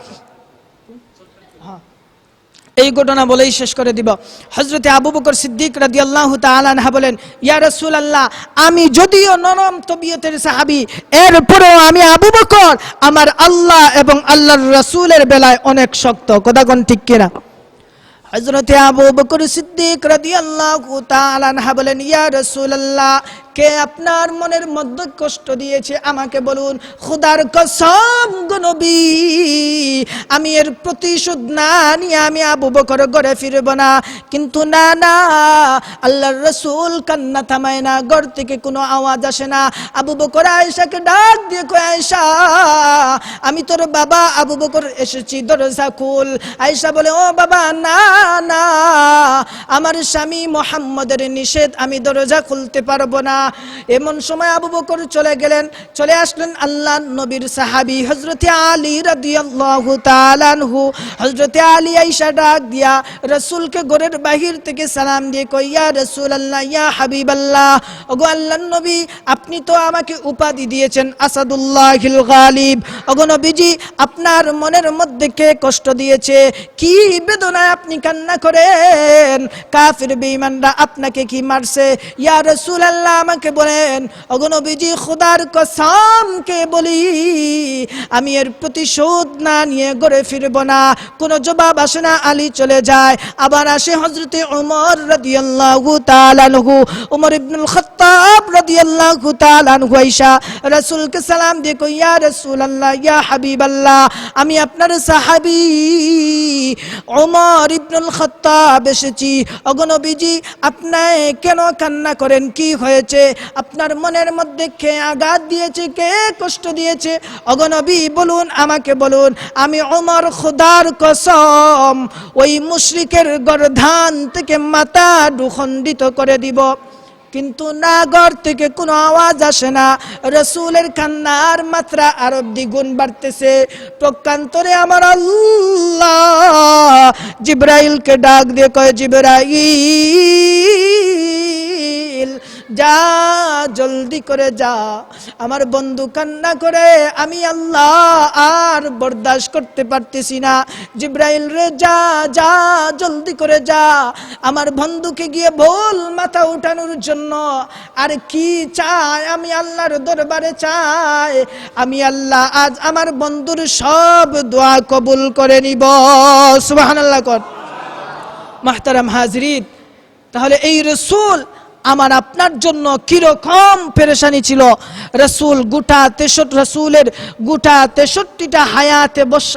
এই ঘটনা বলেই শেষ করে দিব। হযরতে আবু বকর সিদ্দিক রাদিয়াল্লাহু তাআলা আনহু বলেন, ইয়া রাসূলুল্লাহ আমি যদিও নরম তবিয়তের সাহাবী, এরপরেও আমি আবু বকর আমার আল্লাহ এবং আল্লাহর রাসূলের বেলায় অনেক শক্ত। কথা কোন ঠিক কিনা? হযরতে আবু বকর সিদ্দিক রাদিয়াল্লাহু তাআলা আনহু বলেন, ইয়া রাসূলুল্লাহ কে আপনার মনের মধ্যে কষ্ট দিয়েছে আমাকে বলুন। খোদার কসম গো নবী আমি এর প্রতিশোধ না নিয়ে আমি আবু বকর ঘরে ফিরব না। কিন্তু না না, আল্লাহর রাসূল কান্না থামায় না, ঘর থেকে কোনো আওয়াজ আসে না। আবু বকর আয়েশাকে ডাক দিয়ে কয়, আয়েশা আমি তোর বাবা আবু বকর এসেছি, দরজা খুল। আয়েশা বলে, ও বাবা না না, আমার স্বামী মুহাম্মদের নিষেধ, আমি দরজা খুলতে পারবো না। এমন সময় আবু বকর চলে গেলেন, চলে আসলেন আল্লাহর নবীর সাহাবী হযরতে আলী রাদিয়াল্লাহু তাআলা আনহু। হযরতে আলী আয়েশা ডাক দিয়া রাসূলকে ঘরের বাহির থেকে সালাম দিয়ে কই, ইয়া রাসূলুল্লাহ ইয়া হাবিবাল্লাহ, ওগো আল্লাহর নবী আপনি তো আমাকে উপাধি দিয়েছেন আসাদুল্লাহিল গালিব। ওগো নবীজি আপনার মনের মধ্যে কে কষ্ট দিয়েছে? কি বেদনায় আপনি কান্না করেন? কাফির বেঈমানরা আপনাকে কি মারছে? ইয়া রাসূলুল্লাহ আমাকে বলেন। ওগো নবীজি খোদার কসম কে বলি আমি এর প্রতিশোধ না নিয়ে ঘরে ফিরব না। কোনো জবাব আসে না, আলী চলে যায়। আবার আসে হযরতে ওমর রাদিয়াল্লাহু তাআলা আনহু, ওমর ইবনুল খাত্তাব রাদিয়াল্লাহু তাআলা আনহু আয়েশা রাসূলকে সালাম দিয়ে কই, ইয়া রাসূলুল্লাহ ইয়া হাবিবাল্লাহ আমি আপনার সাহাবী ওমর ইবনুল খাত্তাব এসেছি। ওগো নবীজি আপনি কেন কান্না করেন? কি হয়েছে? আপনার মনের মধ্যে কে আঘাত দিয়েছে, কে কষ্ট দিয়েছে? ওগো নবী বলুন, আমাকে বলুন। আমি ওমর খোদার কসম ওই মুশরিকের গর্দান থেকে মাথা দুখণ্ডিত করে দিব। কিন্তু না, ঘর থেকে কোনো আওয়াজ আসে না। রাসূলের কান্নার মাত্রা আরো দ্বিগুণ বাড়তেছে। প্রকান্তরে আমার আল্লাহ জিবরাইলকে ডাক দিয়ে কয়, জিবরাইল যা জলদি করে যা, আমার বন্ধু কান্না করে আমি আল্লাহ আর বরদাশত করতে পারতেছি না। জিবরাইল রে যা যা জলদি করে যা, আমার বন্ধুকে গিয়ে বল মাথা উঠানোর জন্য। আর কি চাই? আমি আল্লাহর দরবারে চাই আমি আল্লাহ আজ আমার বন্ধুর সব দোয়া কবুল করে নিব। সুবহানাল্লাহ কর। মুহতারাম হাজরিন, তাহলে এই রাসূল আমার আপনার জন্য কিরকম পেরেশানি ছিল। রাসূলের গোটা 63টা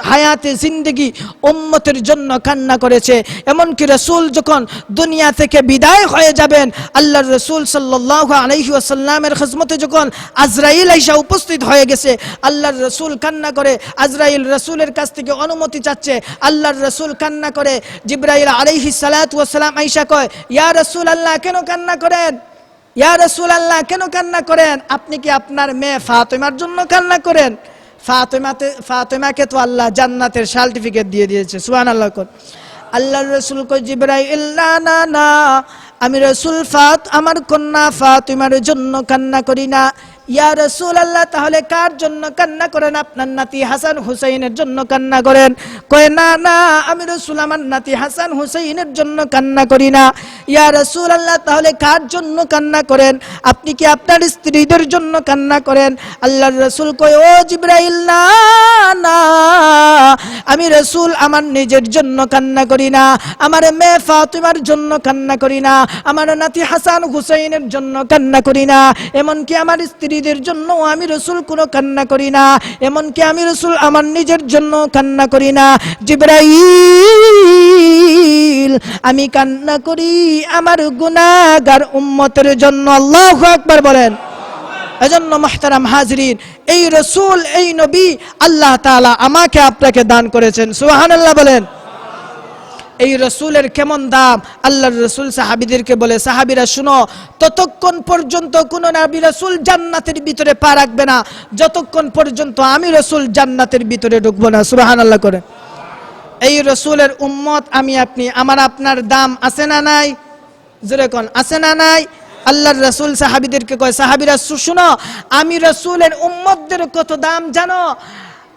হায়াতে জিন্দেগি উম্মতের জন্য কান্না করেছে। এমনকি রাসূল যখন দুনিয়া থেকে বিদায় হয়ে যাবেন, আল্লাহর রাসূল সাল্লাল্লাহু আলাইহি ওয়াসাল্লামের খিদমতে যখন আজরাইল আইসা উপস্থিত হয়ে গেছে, আল্লাহর রাসূল কান্না করে আজরাইল রাসূলের কাছ থেকে অনুমতি চাচ্ছে। আল্লাহর রাসূল কান্না করে জিবরাইল আলাইহিস সালাতু ওয়াস সালাম আয়েশা কয়, ইয়া রাসূলুল্লাহ কেন কান্না করেন? ইয়া রাসূলুল্লাহ কেন কান্না করেন? আপনি কি আপনার মেয়ে ফাতেমার জন্য কান্না করেন? ফাতেমাকে তো আল্লাহ জান্নাতের সার্টিফিকেট দিয়ে দিয়েছে। সুবহানাল্লাহ। আল্লাহর রাসূল কয়, জিবরাইল না না, আমি রাসূল আমার কন্যা ফাতেমার জন্য কান্না করি না। ইয়া রাসূলুল্লাহ তাহলে কার জন্য কান্না করেন? আপনার নাতি হাসান হুসাইনের জন্য কান্না করেন। কয় না না, আমি রাসূল আমার নাতি হাসান হুসাইনের জন্য কান্না করি না। ইয়া রাসূলুল্লাহ তাহলে কার জন্য কান্না করেন? আপনি কি আপনার স্ত্রীদের জন্য কান্না করেন? আল্লাহর রাসূল কয়, ও জিবরাইল না না, আমি রাসূল আমার নিজের জন্য কান্না করি না, আমার মেয়ে ফাতেমার জন্য কান্না করি না, আমার নাতি হাসান হুসাইনের জন্য কান্না করি না, এমনকি আমার স্ত্রীদের জন্য আমি রাসূল কোনো কান্না করি না, এমনকি আমি রাসূল আমার নিজের জন্য কান্না করি না। জিবরাইল আমি কান্না করি আমার গুনাহগার উম্মতের জন্য। আল্লাহু আকবার বলেন। এজন্য মুহতারাম হাজরিন, এই রাসূল এই নবী আল্লাহ তাআলা আমাকে আপনাকে দান করেছেন। সুবহানাল্লাহ বলেন। এই রাসূলের কেমন দাম! আল্লাহর রাসূল সাহাবীদেরকে বলে, সাহাবীরা শুনো, ততক্ষণ পর্যন্ত কোন নবী রাসূল জান্নাতের ভিতরে পা রাখবে না যতক্ষণ পর্যন্ত আমি রাসূল জান্নাতের ভিতরে ঢুকবো না। সুবহানাল্লাহ করে। এই রাসূলের উম্মত আমি আপনি, আমার আপনার দাম আছে না নাই? জোরে কোন আছে না নাই? আল্লাহর রাসূল সাহাবীদেরকে কয়, সাহাবীরা শুনো, আমি রাসূলের উম্মতদের কত দাম জানো?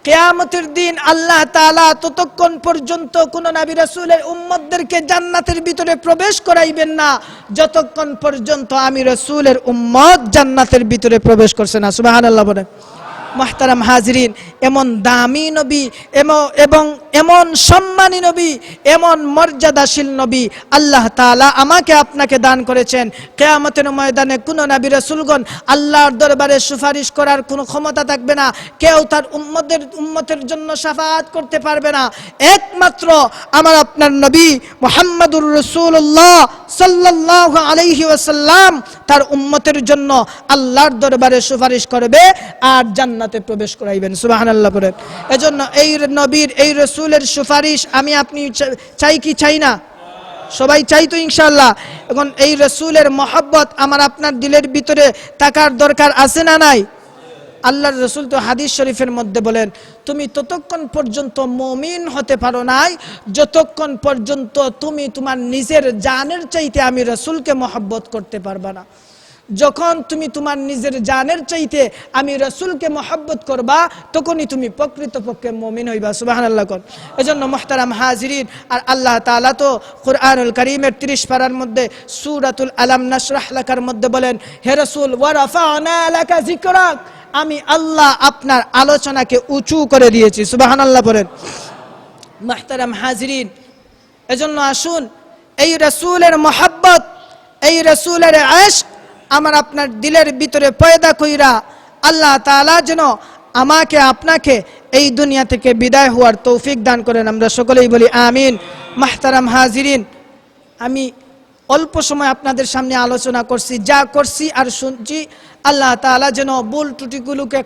কিয়ামতের দিন আল্লাহ তাআলা ততক্ষণ পর্যন্ত কোন নবী রাসূলের উম্মতদেরকে জান্নাতের ভিতরে প্রবেশ করাইবেন না যতক্ষণ পর্যন্ত আমি রাসূলের উম্মত জান্নাতের ভিতরে প্রবেশ করছে না। সুবহানাল্লাহ বলেন। মুহতারাম হাজরিন, এমন দামি নবী এবং এমন সম্মানী নবী, এমন মর্যাদাশীল নবী আল্লাহ তাআলা আমাকে আপনাকে দান করেছেন। কিয়ামতের ময়দানে কোন নবী রাসূলগণ আল্লাহর দরবারে সুপারিশ করার কোনো ক্ষমতা থাকবে না, কেউ তার উম্মতের জন্য শাফাআত করতে পারবে না। একমাত্র আমার আপনার নবী মুহাম্মদুর রাসূলুল্লাহ সাল্লাল্লাহু আলাইহি ওয়াসাল্লাম তার উম্মতের জন্য আল্লাহর দরবারে সুপারিশ করবে আর জান্নাতে প্রবেশ করাইবেন। সুবহানাল্লাহ বলেন। এজন্য এই নবীর এই রাসূলের সুপারিশ আমি আপনি চাই কি চাই না? সবাই চাই তো ইনশাআল্লাহ। এখন এই রাসূলের মহব্বত আমার আপনার দিলের ভিতরে থাকার দরকার আছে না নাই? আল্লাহর রাসূল তো হাদিস শরীফের মধ্যে বলেন, তুমি ততক্ষণ পর্যন্ত মুমিন হতে পারো নাই যতক্ষণ পর্যন্ত তুমি তোমার নিজের জানের চাইতে আমি রাসূলকে মহব্বত করতে পারবা না। যখন তুমি তোমার নিজের জানের চাইতে আমি রাসূলকে মহব্বত করবা, তখনই তুমি প্রকৃতপক্ষে মুমিন হইবা। সুবহানাল্লাহ। এজন্য মুহতারাম হাজিরিন, আর আল্লাহ তাআলা তো কুরআনুল কারীমের 30 পারার মধ্যে সূরাতুল আলাম নাশরাহ লাকার মধ্যে বলেন, হে রাসূল ওয়া রাফা'না লাকা যিকরাক, আমি আল্লাহ আপনার আলোচনাকে উঁচু করে দিয়েছি। সুবহানাল্লাহ বলেন। মুহতারাম হাজিরিন, এজন্য আসুন এই রাসূলের মহব্বত, এই রাসূলের ইশক আমার আপনার দিলের ভিতরে পয়দা কইরা আল্লাহ তাআলা যেন আমাকে আপনাকে এই দুনিয়া থেকে বিদায় হওয়ার তৌফিক দান করেন। আমরা সকলেই বলি আমিন। মুহতারাম হাজিরিন, আমি অল্প সময় আপনাদের সামনে আলোচনা করছি, যা করছি আর শুনছি, আল্লাহ তাআলা যেন ভুল ত্রুটিগুলোকে